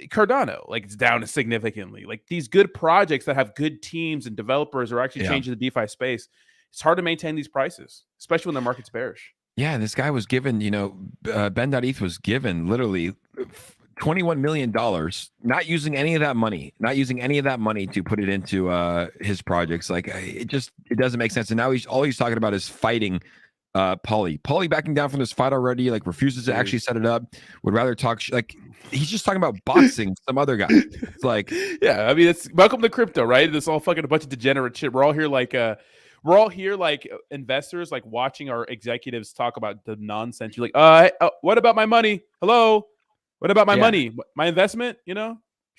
Cardano, it's down significantly. These good projects that have good teams and developers are actually changing the DeFi space. It's hard to maintain these prices, especially when the market's bearish. Yeah, and this guy was given, Ben.ETH was given literally $21 million, not using any of that money to put it into his projects. It doesn't make sense. And now all he's talking about is fighting Pauly backing down from this fight already, refuses to actually set it up, would rather talk he's just talking about boxing some other guy. It's yeah, I mean, it's welcome to crypto, right? It's all fucking a bunch of degenerate shit. We're all here investors watching our executives talk about the nonsense. You're what about my money? Hello, What about my money? My investment?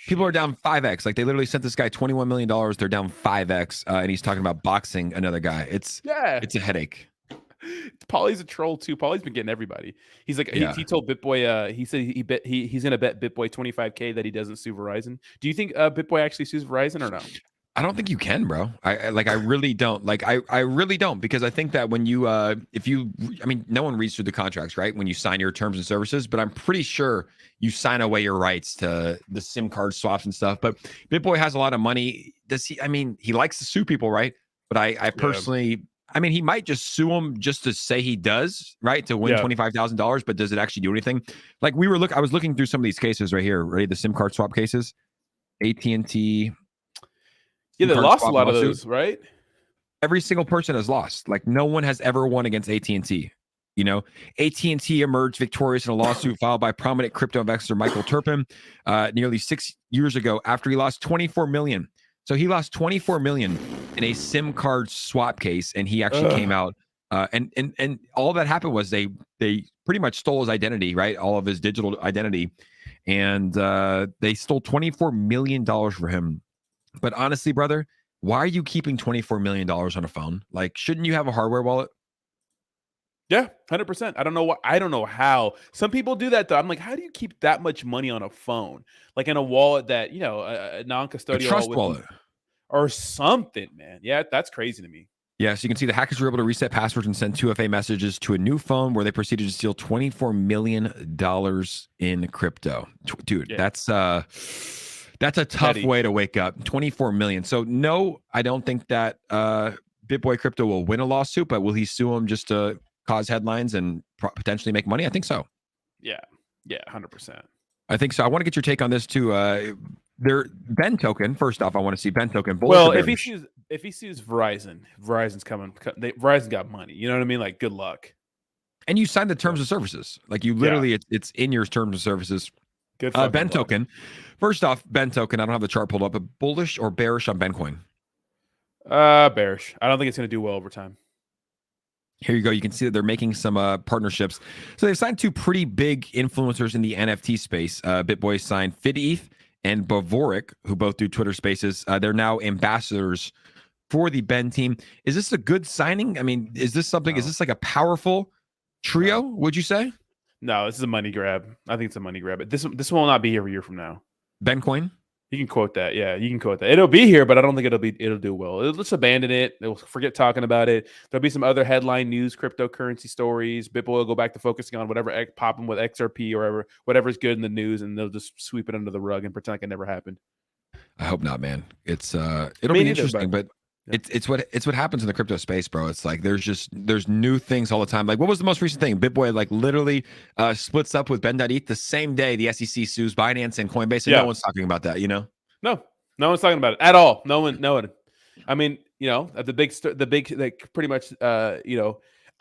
People are down 5x. Like they literally sent this guy $21 million. They're down 5x, and he's talking about boxing another guy. It's a headache. Pauly's a troll too. Pauly's been getting everybody. He's like, he told BitBoy, he said he's gonna bet BitBoy $25K that he doesn't sue Verizon. Do you think BitBoy actually sues Verizon or no? I don't think you can, bro. I really don't. Like I really don't, because I think that when you no one reads through the contracts, right? When you sign your terms and services, but I'm pretty sure you sign away your rights to the SIM card swaps and stuff. But BitBoy has a lot of money. Does he? I mean, he likes to sue people, right? But I personally, I mean, he might just sue him just to say he does, right? To win $25,000, but does it actually do anything? Like I was looking through some of these cases right here, right? The SIM card swap cases, AT&T. Yeah, they lost a lot of those, right? Every single person has lost. Like no one has ever won against AT&T. AT&T emerged victorious in a lawsuit filed by prominent crypto investor Michael Turpin nearly 6 years ago after he lost $24 million. So he lost $24 million in a SIM card swap case, and he actually came out and all that happened was they pretty much stole his identity, right? All of his digital identity, and they stole $24 million for him. But honestly, brother, why are you keeping $24 million on a phone? Like, shouldn't you have a hardware wallet? Yeah, 100%. I don't know what. I don't know how. Some people do that though. I'm like, how do you keep that much money on a phone, like in a wallet that a non-custodial trust wallet or something, man? Yeah, that's crazy to me. Yeah, so you can see the hackers were able to reset passwords and send 2FA messages to a new phone where they proceeded to steal $24 million in crypto. Dude, that's a tough way to wake up. 24 million. So no, I don't think that BitBoy Crypto will win a lawsuit, but will he sue him just to cause headlines and potentially make money? I think so. Yeah, 100%. I think so. I want to get your take on this too. Their Ben token. First off, I want to see Ben token. Well, if he sues Verizon, Verizon's coming. Verizon got money. You know what I mean? Like, good luck. And you signed the terms of services. Like you literally, it's in your terms of services. Good. Ben token. First off, Ben token. I don't have the chart pulled up, but bullish or bearish on Ben coin? Bearish. I don't think it's going to do well over time. Here you go. You can see that they're making some partnerships. So they've signed two pretty big influencers in the NFT space. BitBoy signed FidEth and Bavoric, who both do Twitter Spaces. They're now ambassadors for the Ben team. Is this a good signing? I mean, is this something? No. Is this like a powerful trio? No. Would you say? No, this is a money grab. I think it's a money grab. This will not be here a year from now. Ben coin. You can quote that. Yeah, you can quote that. It'll be here, but I don't think it'll do well. It'll just abandon it. They'll forget talking about it. There'll be some other headline news, cryptocurrency stories. BitBoy will go back to focusing on whatever popping with XRP or whatever's good in the news, and they'll just sweep it under the rug and pretend like it never happened. I hope not, man. It'll be interesting, but it's what happens in the crypto space, bro. It's like there's new things all the time. Like, what was the most recent thing? BitBoy like literally splits up with Ben.eth the same day the SEC sues Binance and Coinbase, and no one's talking about that. No one's talking about it at all. No one. I mean, the big like pretty much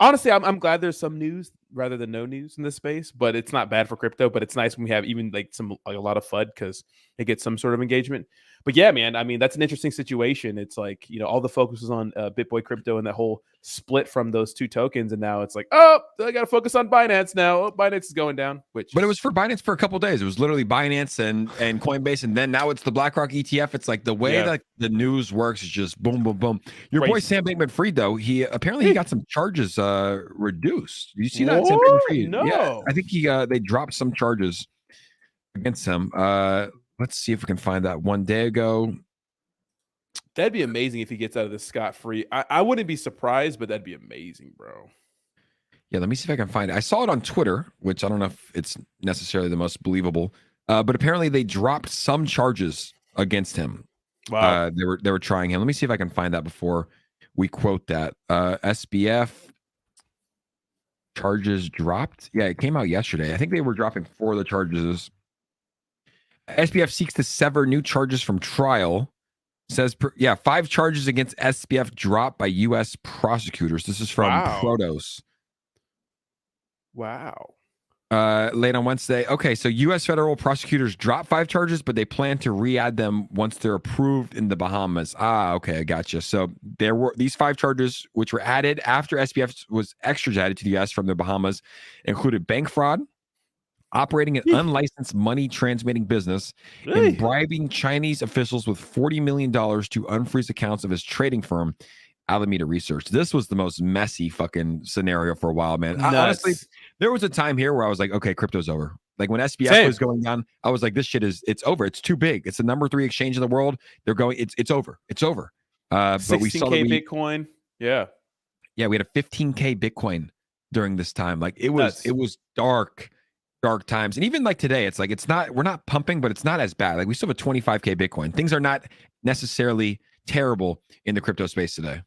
honestly, I'm glad there's some news rather than no news in this space, but it's not bad for crypto. But it's nice when we have even like a lot of FUD because it gets some sort of engagement. But yeah, man, I mean, that's an interesting situation. It's like, all the focus was on BitBoy Crypto and that whole split from those two tokens. And now it's like, oh, I got to focus on Binance now. Oh, Binance is going down. But it was for Binance for a couple of days. It was literally Binance and Coinbase. And then now it's the BlackRock ETF. It's like the way that the news works is just boom, boom, boom. Your boy, Sam Bankman-Fried, though, he got some charges reduced. You see that? Sam Bankman-Fried? No. Yeah, I think they dropped some charges against him. Let's see if we can find that 1 day ago. That'd be amazing if he gets out of this scot-free. I wouldn't be surprised, but that'd be amazing, bro. Yeah, let me see if I can find it. I saw it on Twitter, which I don't know if it's necessarily the most believable, but apparently they dropped some charges against him. Wow. They were trying him. Let me see if I can find that before we quote that. SBF charges dropped. Yeah, it came out yesterday. I think they were dropping 4 of the charges. SBF seeks to sever new charges from trial. Says, 5 charges against SBF dropped by U.S. prosecutors. This is from Protos. Wow. Late on Wednesday. Okay, so U.S. federal prosecutors dropped 5 charges, but they plan to re-add them once they're approved in the Bahamas. Okay, I gotcha. So there were these 5 charges, which were added after SBF was extradited to the U.S. from the Bahamas, included bank fraud, operating an unlicensed money transmitting business, and bribing Chinese officials with $40 million to unfreeze accounts of his trading firm, Alameda Research. This was the most messy fucking scenario for a while, man. Honestly, there was a time here where I was like, okay, crypto's over. Like when SBF was going down, I was like, this shit it's over. It's too big. It's the number 3 exchange in the world. They're going, it's over. It's over. But we saw Bitcoin. Yeah. Yeah, we had a 15K Bitcoin during this time. Like it was dark times. And even like today, it's like we're not pumping, but it's not as bad. Like we still have a 25K Bitcoin. Things are not necessarily terrible in the crypto space today.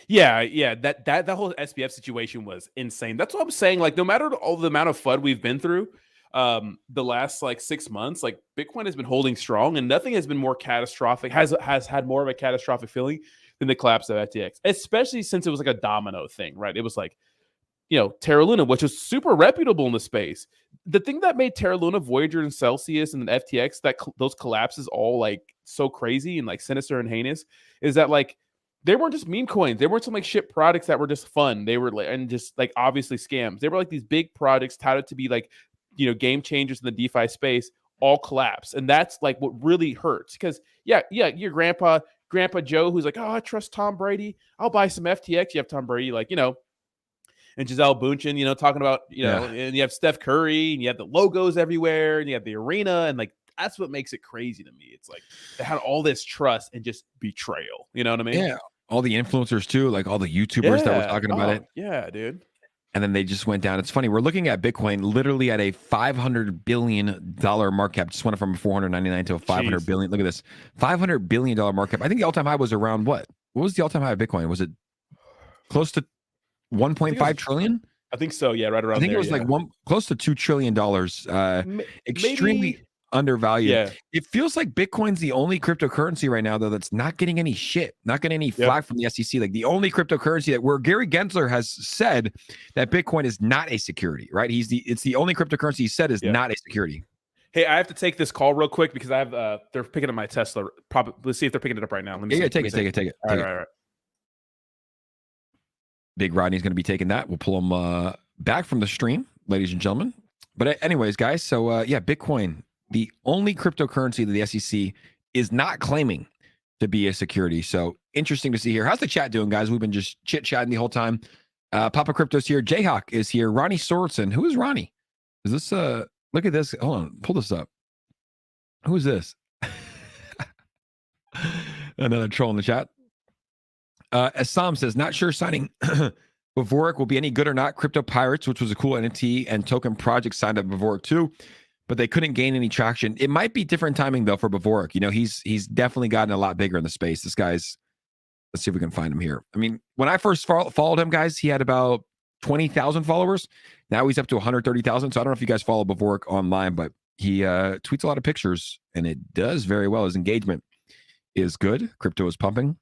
Yeah. That whole SBF situation was insane. That's what I'm saying. Like, no matter all the amount of FUD we've been through, the last like 6 months, like Bitcoin has been holding strong, and nothing has been more catastrophic, has had more of a catastrophic feeling than the collapse of FTX, especially since it was like a domino thing, right? It was like, Terra Luna, which was super reputable in the space. The thing that made Terra Luna, Voyager, and Celsius and FTX, those collapses all like so crazy and like sinister and heinous, is that like they weren't just meme coins. They weren't some like shit products that were just fun. They were like, and just like obviously scams. They were like these big products touted to be like, game changers in the DeFi space, all collapse. And that's like what really hurts. Because your grandpa Joe, who's like, oh, I trust Tom Brady, I'll buy some FTX. You have Tom Brady, like, and Gisele Bündchen, talking about, and you have Steph Curry, and you have the logos everywhere, and you have the arena, and like that's what makes it crazy to me. It's like they had all this trust and just betrayal. You know what I mean? Yeah. All the influencers too, like all the YouTubers that were talking about it. Yeah, dude. And then they just went down. It's funny. We're looking at Bitcoin literally at a $500 billion market cap. Just went from 499 to a 500 billion. Look at this, $500 billion market cap. I think the all-time high was around what? What was the all-time high of Bitcoin? Was it close to 1.5 trillion? I think so. Yeah, right around. I think it was like close to $2 trillion. Extremely undervalued. Yeah. It feels like Bitcoin's the only cryptocurrency right now, though, that's not getting any shit, not getting any flack from the SEC. Like the only cryptocurrency where Gary Gensler has said that Bitcoin is not a security, right? It's the only cryptocurrency he said is not a security. Hey, I have to take this call real quick because I have they're picking up my Tesla. Probably, let's see if they're picking it up right now. Let me take it. All right. Big Rodney's going to be taking that. We'll pull him back from the stream, ladies and gentlemen. But anyways, guys, so Bitcoin, the only cryptocurrency that the SEC is not claiming to be a security. So interesting to see here. How's the chat doing, guys? We've been just chit-chatting the whole time. Papa Crypto's here. Jayhawk is here. Ronnie Sorensen. Who is Ronnie? Is this look at this. Hold on. Pull this up. Who is this? Another troll in the chat. As Sam says, not sure signing Bavoric will be any good or not. Crypto Pirates, which was a cool NFT and token project, signed up Bavoric too, but they couldn't gain any traction. It might be different timing though for Bavoric. He's definitely gotten a lot bigger in the space. This guy's, let's see if we can find him here. I mean, when I first followed him, guys, he had about 20,000 followers. Now he's up to 130,000. So I don't know if you guys follow Bavoric online, but he tweets a lot of pictures and it does very well. His engagement is good. Crypto is pumping.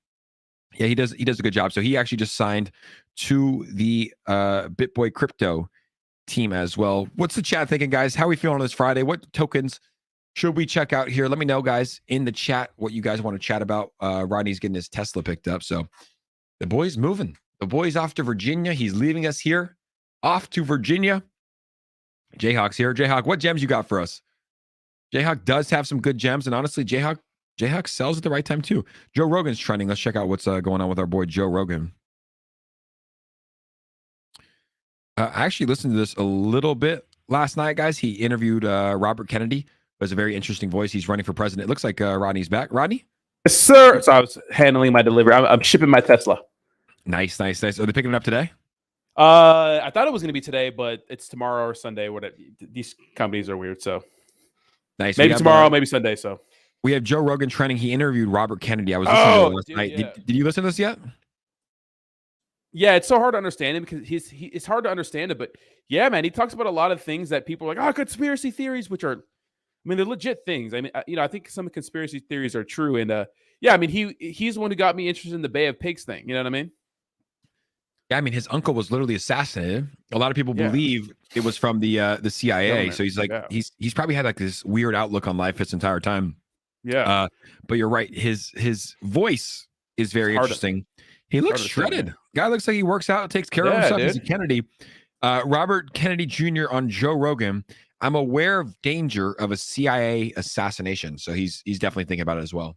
Yeah, he does a good job. So he actually just signed to the BitBoy Crypto team as well. What's the chat thinking, guys? How are we feeling on this Friday? What tokens should we check out here? Let me know, guys, in the chat what you guys want to chat about. Rodney's getting his Tesla picked up. So the boy's moving. The boy's off to Virginia. He's leaving us here. Off to Virginia. Jayhawk's here. Jayhawk, what gems you got for us? Jayhawk does have some good gems. And honestly, Jayhawk sells at the right time too. Joe Rogan's trending. Let's check out what's going on with our boy Joe Rogan. I actually listened to this a little bit last night, guys. He interviewed Robert Kennedy. It was a very interesting voice. He's running for president. It looks like Rodney's back. Rodney? Yes, sir. So I was handling my delivery. I'm shipping my Tesla. Nice. Are they picking it up today? I thought it was going to be today, but it's tomorrow or Sunday. These companies are weird. So nice. Maybe tomorrow, maybe Sunday. So we have Joe Rogan trending. He interviewed Robert Kennedy. I was listening to it last night. Yeah. Did you listen to this yet? Yeah, it's so hard to understand him because it's hard to understand it. But yeah, man, he talks about a lot of things that people are like, conspiracy theories, which are, I mean, they're legit things. I mean, I think some conspiracy theories are true. And yeah, I mean, he's the one who got me interested in the Bay of Pigs thing. You know what I mean? Yeah, I mean, his uncle was literally assassadated. A lot of people believe it was from the CIA. Government. So he's like, he's probably had like this weird outlook on life his entire time. Yeah. But you're right. His voice is very interesting. He looks shredded. Guy looks like he works out, takes care of himself. He's a Kennedy. Robert Kennedy Jr. on Joe Rogan. I'm aware of danger of a CIA assassination. So he's definitely thinking about it as well.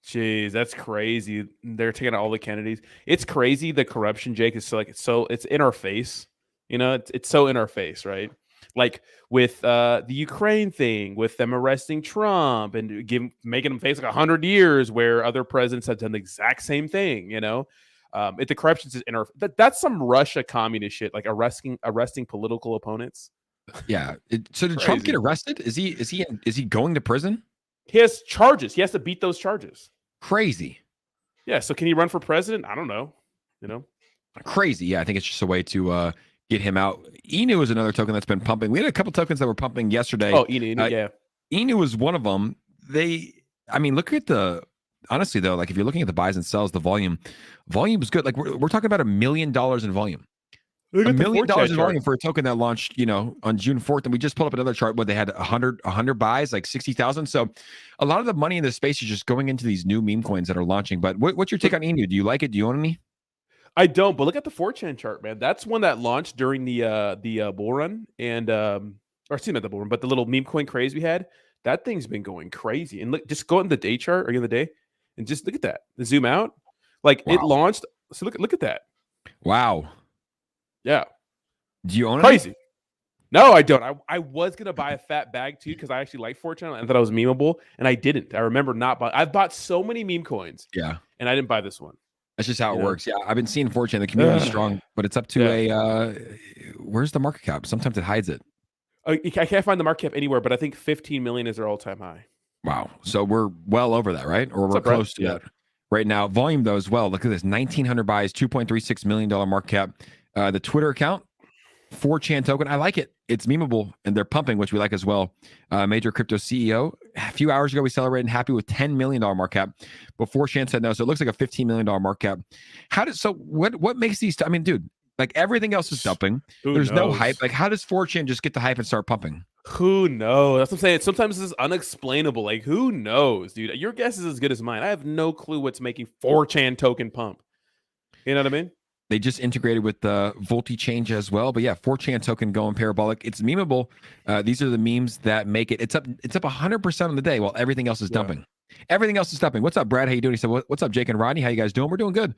Jeez, that's crazy. They're taking out all the Kennedys. It's crazy. The corruption, Jake, is it's in our face. It's so in our face, right? Like with the Ukraine thing, with them arresting Trump and making him face like 100 years, where other presidents have done the exact same thing. The corruption is in our. That's some Russia communist shit, like arresting political opponents. Yeah. So did Trump get arrested? Is he going to prison? He has charges. He has to beat those charges. Crazy. Yeah. So can he run for president? I don't know. Crazy. Yeah. I think it's just a way to get him out. Inu is another token that's been pumping. We had a couple tokens that were pumping yesterday. Oh, Inu, yeah. Inu was one of them. Look at honestly though, like if you're looking at the buys and sells, the volume is good. Like we're talking about $1 million in volume. $1 million in volume for a token that launched, on June 4th. And we just pulled up another chart where they had 100 buys, like 60,000. So a lot of the money in this space is just going into these new meme coins that are launching. But what's your take on Inu? Do you like it? Do you own any? I don't, but look at the 4chan chart, man. That's one that launched during the bull run and or excuse me, not the bull run, but the little meme coin craze we had. That thing's been going crazy. And look, just go in the day chart or in the day and just look at that. The zoom out. Like It launched. So look at that. Wow. Yeah. Do you own it? Crazy. No, I don't. I was gonna buy a fat bag too because I actually like 4chan and thought I was memeable, and I didn't. I remember not buying. I've bought so many meme coins. Yeah. And I didn't buy this one. That's just how it works. Yeah, I've been seeing 4chan. The community's strong, but it's up to where's the market cap? Sometimes it hides it. I can't find the market cap anywhere, but I think 15 million is their all-time high. Wow. So we're well over that, right? Or we're close to that right now. Volume though as well. Look at this: 1,900 buys, $2.36 million market cap. The Twitter account, 4chan token. I like it. It's memeable, and they're pumping, which we like as well. Major crypto CEO. A few hours ago, we celebrated happy with $10 million market cap, but 4chan said no. So it looks like a $15 million market cap. What makes these? I mean, dude, like everything else is dumping. There's no hype. Like, how does 4chan just get the hype and start pumping? Who knows? That's what I'm saying. Sometimes this is unexplainable. Like, who knows, dude? Your guess is as good as mine. I have no clue what's making 4chan token pump. You know what I mean? They just integrated with the Volti change as well. But yeah, 4chan token going parabolic. It's memeable. These are the memes that make it. It's up 100% on the day while everything else is dumping. Everything else is dumping. What's up, Brad? How you doing? He said, what's up, Jake and Rodney? How you guys doing? We're doing good.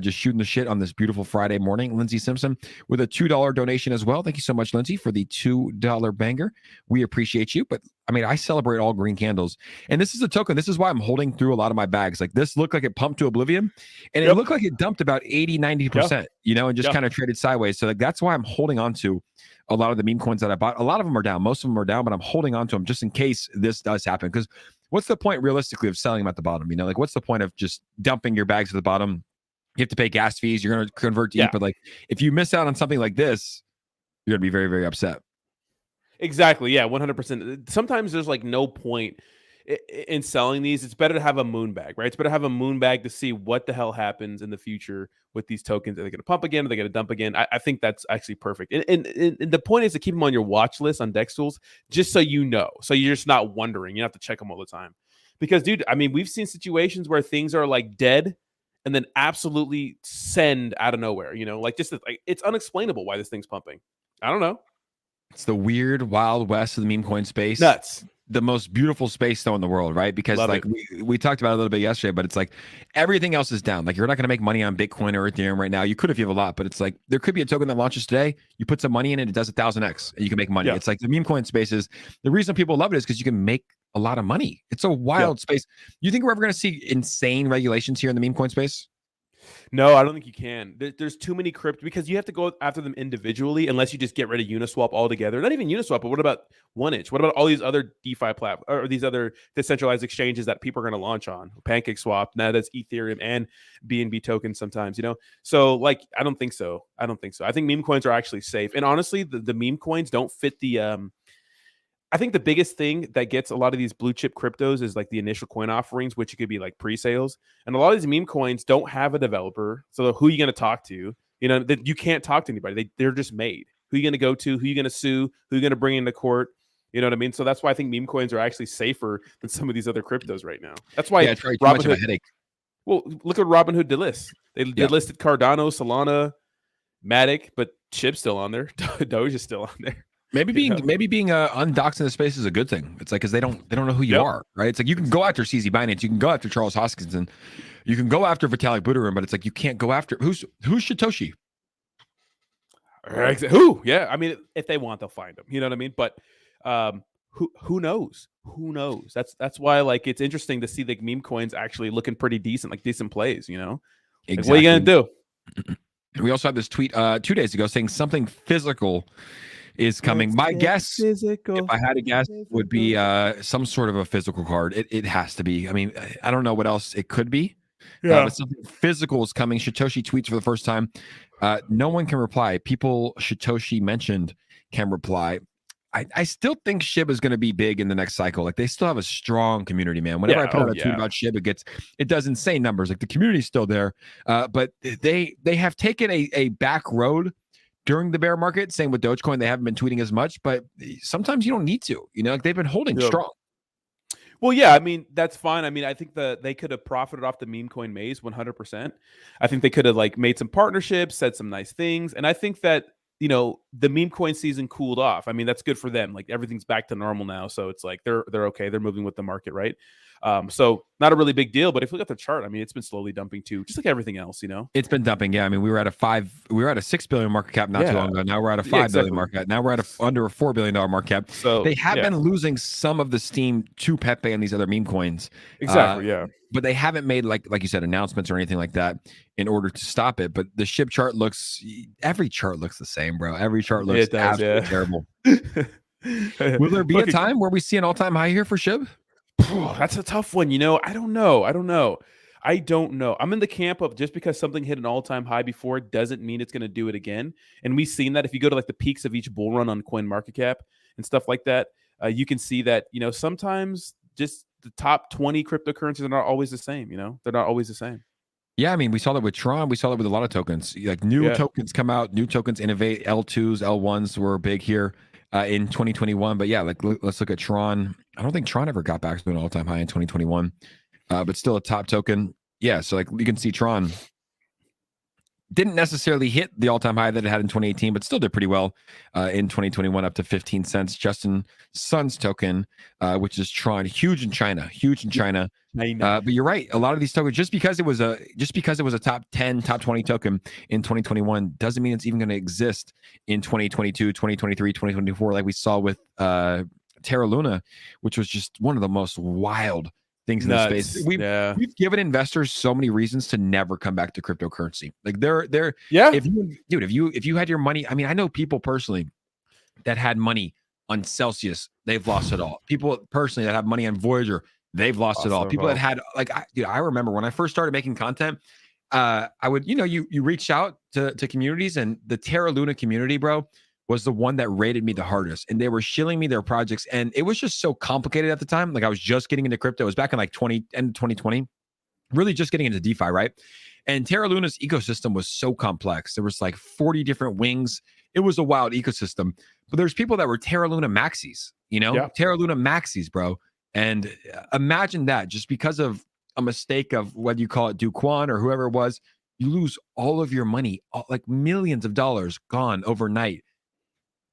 Just shooting the shit on this beautiful Friday morning. Lindsay Simpson with a $2 donation as well. Thank you so much, Lindsay, for the $2 banger. We appreciate you. But I mean, I celebrate all green candles. And this is a token. This is why I'm holding through a lot of my bags. Like this looked like it pumped to oblivion. And it looked like it dumped about 80, 90%, and just kind of traded sideways. So like, that's why I'm holding on to a lot of the meme coins that I bought. A lot of them are down. Most of them are down, but I'm holding on to them just in case this does happen. Because what's the point realistically of selling them at the bottom? Like what's the point of just dumping your bags at the bottom? You have to pay gas fees. You're going to convert to ETH. But like if you miss out on something like this, you're going to be very, very upset. Exactly. Yeah, 100%. Sometimes there's like no point in selling these. It's better to have a moon bag, right? It's better to have a moon bag to see what the hell happens in the future with these tokens. Are they going to pump again? Are they going to dump again? I think that's actually perfect. And the point is to keep them on your watch list on Dex Tools, just so you know. So you're just not wondering. You don't have to check them all the time. Because, dude, I mean, we've seen situations where things are like dead and then absolutely send out of nowhere. Like it's unexplainable why this thing's pumping. I don't know. It's the weird Wild West of the meme coin space. Nuts. The most beautiful space though in the world, right? Because we talked about it a little bit yesterday, but it's like everything else is down. Like you're not going to make money on Bitcoin or Ethereum right now. You could if you have a lot, but it's like there could be a token that launches today. You put some money in it, it does 1,000x, and you can make money. It's like the meme coin spaces. The reason people love it is because you can make a lot of money. It's a wild space. You think we're ever going to see insane regulations here in the meme coin space? No, I don't think you can. There's too many crypto because you have to go after them individually unless you just get rid of Uniswap altogether. Not even Uniswap, but what about 1inch? What about all these other DeFi platforms or these other decentralized exchanges that people are going to launch on? PancakeSwap, now that's Ethereum and BNB tokens sometimes, So like, I don't think so. I think meme coins are actually safe. And honestly, the meme coins don't fit the I think the biggest thing that gets a lot of these blue chip cryptos is like the initial coin offerings, which could be like pre-sales. And a lot of these meme coins don't have a developer. So who are you going to talk to? You can't talk to anybody. They're just made. Who are you going to go to? Who are you going to sue? Who are you going to bring into court? You know what I mean? So that's why I think meme coins are actually safer than some of these other cryptos right now. That's why it's very too much of a headache. Well, look at Robinhood delist. They listed Cardano, Solana, Matic, but Chip's still on there. Doge is still on there. Maybe being undoxed in the space is a good thing. It's like because they don't know who you are, right? It's like you can go after CZ Binance, you can go after Charles Hoskinson, you can go after Vitalik Buterin, but it's like you can't go after who's Satoshi. Who? Yeah, I mean, if they want, they'll find them. You know what I mean? But who knows? Who knows? That's why like it's interesting to see like meme coins actually looking pretty decent, like decent plays. You know, exactly. Like, what are you gonna do? We also had this tweet 2 days ago saying something physical is coming. My guess, if I had to guess, would be some sort of a physical card. It has to be. I mean, I don't know what else it could be. But something physical is coming. Satoshi tweets for the first time. No one can reply. People Satoshi mentioned can reply. I still think SHIB is going to be big in the next cycle. Like they still have a strong community, man. Whenever I put out a tweet about SHIB, it does insane numbers. Like the community's still there, but they have taken a back road during the bear market. Same with Dogecoin, they haven't been tweeting as much, but sometimes you don't need to. You know, like they've been holding strong. Well, yeah, I mean that's fine. I mean, I think they could have profited off the meme coin maze 100%. I think they could have like made some partnerships, said some nice things, and I think that the meme coin season cooled off. I mean, that's good for them. Like everything's back to normal now, so it's like they're okay. They're moving with the market, right? So not a really big deal. But if you look at the chart, I mean, it's been slowly dumping too, just like everything else. It's been dumping. Yeah, I mean, we were at a $6 billion market cap not too long ago. Now we're at a $5 billion market cap. Now we're at under a $4 billion market cap. So they have been losing some of the steam to Pepe and these other meme coins. Exactly. But they haven't made like you said announcements or anything like that in order to stop it. But the SHIB chart every chart looks the same, bro. Every chart looks absolutely terrible. Will there be a time where we see an all-time high here for SHIB? That's a tough one. I don't know. I'm in the camp of just because something hit an all-time high before doesn't mean it's going to do it again. And we've seen that if you go to like the peaks of each bull run on CoinMarketCap and stuff like that, you can see that, sometimes just the top 20 cryptocurrencies are not always the same. They're not always the same. Yeah, I mean, we saw that with Tron. We saw that with a lot of tokens. Like new tokens come out, new tokens innovate. L2s, L1s were big here in 2021. But yeah, like let's look at Tron. I don't think Tron ever got back to an all-time high in 2021, but still a top token. Yeah, so like you can see Tron didn't necessarily hit the all-time high that it had in 2018, but still did pretty well in 2021, up to 15 cents. Justin Sun's token, which is Tron, huge in China. But you're right. A lot of these tokens, just because it was a top 10, top 20 token in 2021, doesn't mean it's even going to exist in 2022, 2023, 2024, like we saw with Terra Luna, which was just one of the most wild things in the space. We've given investors so many reasons to never come back to cryptocurrency. Like if you had your money, I mean, I know people personally that had money on Celsius, they've lost it all. People personally that have money on Voyager, they've lost it all. People that had I remember when I first started making content, I would, you reach out to communities, and the Terra Luna community, bro, was the one that rated me the hardest, and they were shilling me their projects, and it was just so complicated at the time. Like I was just getting into crypto. It was back in like end of 2020, really just getting into DeFi, right? And Terra Luna's ecosystem was so complex. There was like 40 different wings. It was a wild ecosystem. But there's people that were Terra Luna maxis, Terra Luna maxis, bro. And imagine that, just because of a mistake of whether you call it Duquan or whoever it was, you lose all of your money, like millions of dollars gone overnight,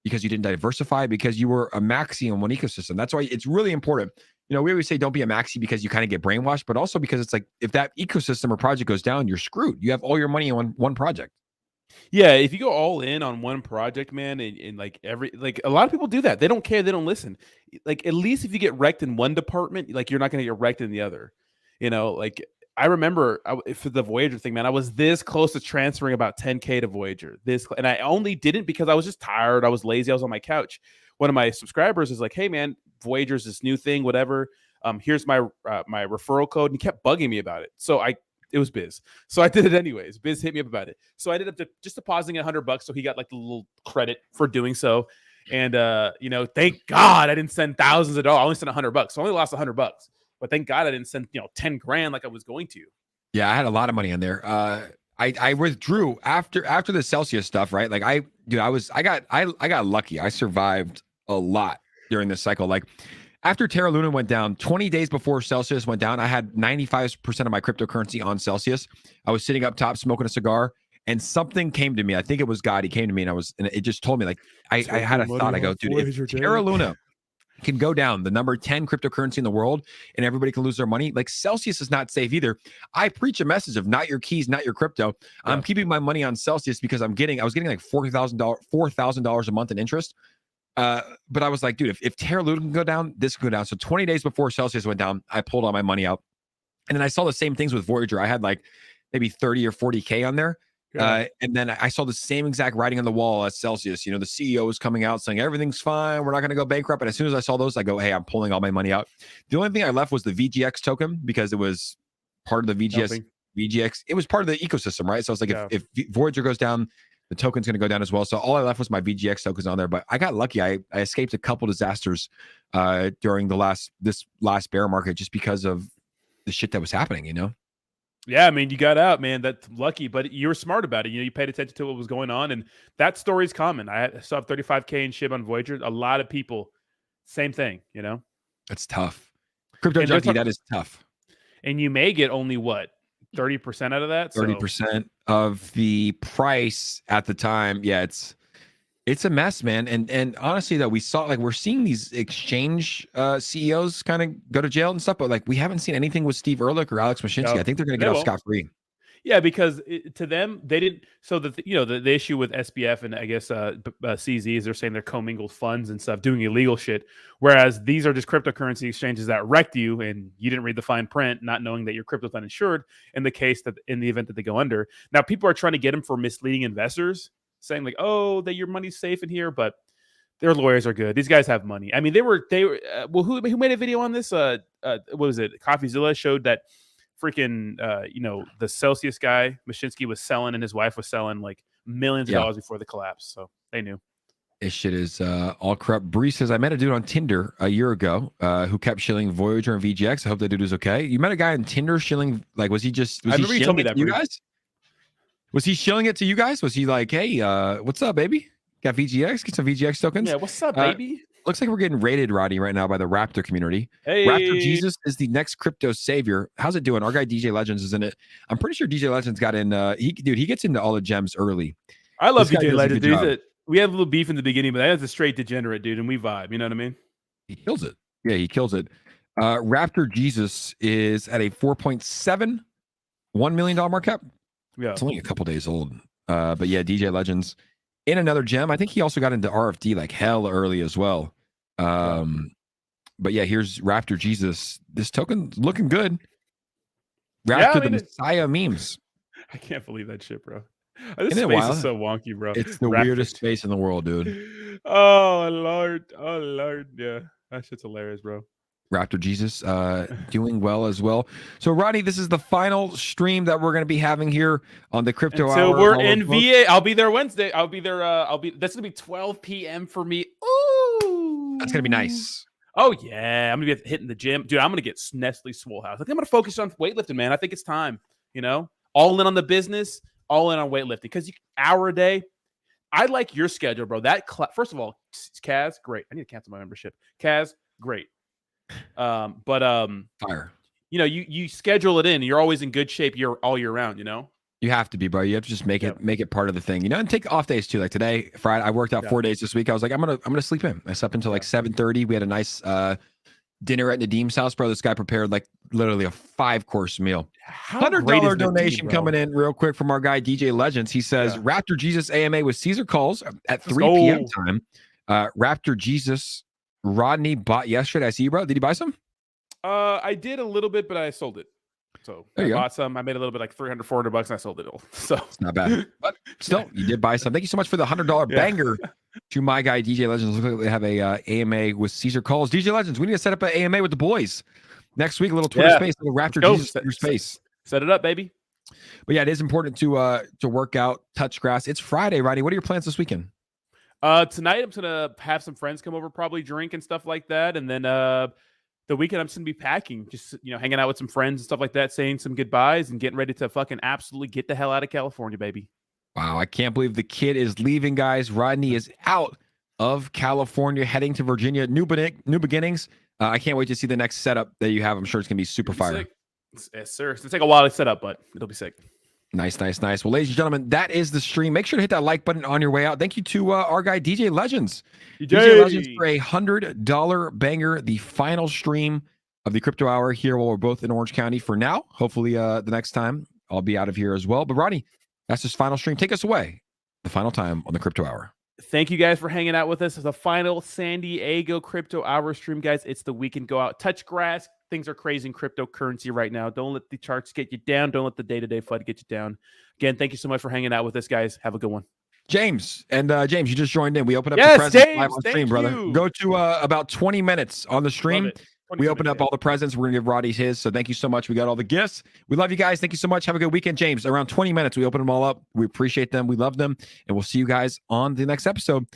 because you didn't diversify, because you were a maxi in one ecosystem. That's why it's really important. We always say don't be a maxi because you kind of get brainwashed, but also because it's like if that ecosystem or project goes down, you're screwed. You have all your money on one project. Yeah, if you go all in on one project, man, and like a lot of people do that. They don't care. They don't listen. Like at least if you get wrecked in one department, like you're not going to get wrecked in the other. Like I remember for the Voyager thing, man, I was this close to transferring about 10K to Voyager. And I only didn't because I was just tired. I was lazy. I was on my couch. One of my subscribers is like, "Hey, man, Voyager's this new thing, whatever. Here's my my referral code." And he kept bugging me about it. So it was Biz. So I did it anyways. Biz hit me up about it. So I ended up just depositing $100. So he got like the little credit for doing so. And, thank God I didn't send thousands of dollars. I only sent $100. So I only lost $100. But thank God I didn't send 10 grand like I was going to. Yeah, I had a lot of money in there. I withdrew after the Celsius stuff, right? Like I got lucky. I survived a lot during this cycle. Like after Terra Luna went down, 20 days before Celsius went down, I had 95% of my cryptocurrency on Celsius. I was sitting up top smoking a cigar, and something came to me. I think it was God. He came to me, and it just told me, like, I had a thought. I go, dude, if Terra Luna can go down, the number 10 cryptocurrency in the world, and everybody can lose their money, like, Celsius is not safe either. I preach a message of not your keys, not your crypto. I'm keeping my money on Celsius because I was getting like $4,000 a month in interest. But I was like, dude, if Terra Luna can go down, this can go down. So 20 days before Celsius went down, I pulled all my money out. And then I saw the same things with Voyager. I had like maybe 30 or 40K on there. And then I saw the same exact writing on the wall as Celsius. You know, the CEO was coming out saying everything's fine, we're not going to go bankrupt. And as soon as I saw those, I go, hey, I'm pulling all my money out. The only thing I left was the VGX token because it was part of the VGX. It was part of the ecosystem, right? So I was like, if Voyager goes down, the token's going to go down as well. So all I left was my VGX tokens on there. But I got lucky. I escaped a couple disasters during this last bear market just because of the shit that was happening, you know? Yeah, I mean, you got out, man. That's lucky, but you were smart about it. You know, you paid attention to what was going on, and that story's common. I still have 35K in SHIB on Voyager. A lot of people, same thing, you know? That's tough. Crypto junkie, that is tough. And you may get only, what, 30% out of that? 30% of the price at the time. Yeah, it's a mess, man. And honestly, though, we're seeing these exchange CEOs kind of go to jail and stuff, but like we haven't seen anything with Steve Ehrlich or Alex Mashinsky. I think they're going to get off scot-free. Yeah, because to them, they didn't. So the issue with SBF and I guess CZ is they're saying they're commingled funds and stuff, doing illegal shit. Whereas these are just cryptocurrency exchanges that wrecked you, and you didn't read the fine print, not knowing that your crypto's uninsured. In the event that they go under, now people are trying to get them for misleading investors, saying like, oh, that your money's safe in here, but their lawyers are good. These guys have money. I mean, they were well, who made a video on this? What was it? CoffeeZilla showed that freaking the Celsius guy Mashinsky was selling and his wife was selling like millions of dollars before the collapse. So they knew. This shit is all corrupt. Bree says, I met a dude on Tinder a year ago who kept shilling Voyager and VGX. I hope that dude is okay. You met a guy on Tinder shilling, like, was he shilling you told me it that, to you guys? Was he shilling it to you guys? Was he like, hey, what's up, baby? Got VGX? Get some VGX tokens? Yeah, what's up, baby? Looks like we're getting raided, Rodney, right now by the Raptor community. Hey. Raptor Jesus is the next crypto savior. How's it doing? Our guy DJ Legends is in it. I'm pretty sure DJ Legends got in. He gets into all the gems early. I love DJ Legends, dude. We had a little beef in the beginning, but that's a straight degenerate, dude, and we vibe. You know what I mean? He kills it. Yeah, he kills it. Raptor Jesus is at a $4.71 million market cap. Yeah, it's only a couple days old. But yeah, DJ Legends in another gem. I think he also got into RFD like hell early as well. But yeah, here's Raptor Jesus. This token looking good. Raptor the Messiah memes. I can't believe that shit, bro. This space is so wonky, bro. It's the weirdest space in the world, dude. Oh Lord. Yeah, that shit's hilarious, bro. Raptor Jesus doing well as well. So Rodney, this is the final stream that we're going to be having here on the Crypto Hour. So we're in VA. I'll be there Wednesday. That's gonna be 12 p.m. for me. Ooh, that's gonna be nice. Oh yeah, I'm gonna be hitting the gym, dude. I'm gonna get Nestle Swole House. I think I'm gonna focus on weightlifting, man. I think it's time. You know, all in on the business, all in on weightlifting. Because hour a day. I like your schedule, bro. First of all, Kaz, great. I need to cancel my membership. Kaz, great. Fire. You know, you schedule it in. You're always in good shape. You're all year round. You know, you have to be, bro. You have to just make it part of the thing. You know, and take off days too. Like today, Friday, I worked out 4 days this week. I was like, I'm gonna sleep in. I slept until like 7:30. We had a nice dinner at Nadim's house, bro. This guy prepared like literally a 5-course meal. $100 donation coming in real quick from our guy DJ Legends. He says Raptor Jesus AMA with Caesar calls at 3 p.m. time. Raptor Jesus. Rodney bought yesterday. I see you, bro. Did you buy some? I did a little bit, but I sold it. So I bought some. I made a little bit, like $300, $400, and I sold it all. So it's not bad. But still, you did buy some. Thank you so much for the $100 banger to my guy DJ Legends. Looks like they have a AMA with Caesar calls. DJ Legends, we need to set up an AMA with the boys next week. A little Twitter space, a little Raptor Jesus Twitter space. Set it up, baby. But yeah, it is important to work out, touch grass. It's Friday, Rodney. What are your plans this weekend? Tonight I'm gonna have some friends come over, probably drink and stuff like that, and then the weekend I'm just gonna be packing, just hanging out with some friends and stuff like that, saying some goodbyes and getting ready to fucking absolutely get the hell out of California, baby. Wow, I can't believe the kid is leaving, guys. Rodney is out of California, heading to Virginia. New beginnings. I can't wait to see the next setup that you have. I'm sure it's gonna be super fire. Yes, sir. It's gonna take a while to set up, but it'll be sick. Nice. Well, ladies and gentlemen, that is the stream. Make sure to hit that like button on your way out. Thank you to our guy, DJ Legends. DJ Legends for a $100 banger, the final stream of the Crypto Hour here while we're both in Orange County for now. Hopefully the next time I'll be out of here as well. But Rodney, that's his final stream. Take us away. The final time on the Crypto Hour. Thank you guys for hanging out with us. It's the final San Diego Crypto Hour stream, guys. It's the weekend. Go out, touch grass. Things are crazy in cryptocurrency right now. Don't let the charts get you down. Don't let the day-to-day FUD get you down. Again, thank you so much for hanging out with us, guys. Have a good one. James, James, you just joined in. We opened up the presents live on stream, brother. Go to about 20 minutes on the stream. We opened up all the presents. We're going to give Roddy his. So thank you so much. We got all the gifts. We love you guys. Thank you so much. Have a good weekend, James. Around 20 minutes, we open them all up. We appreciate them. We love them. And we'll see you guys on the next episode.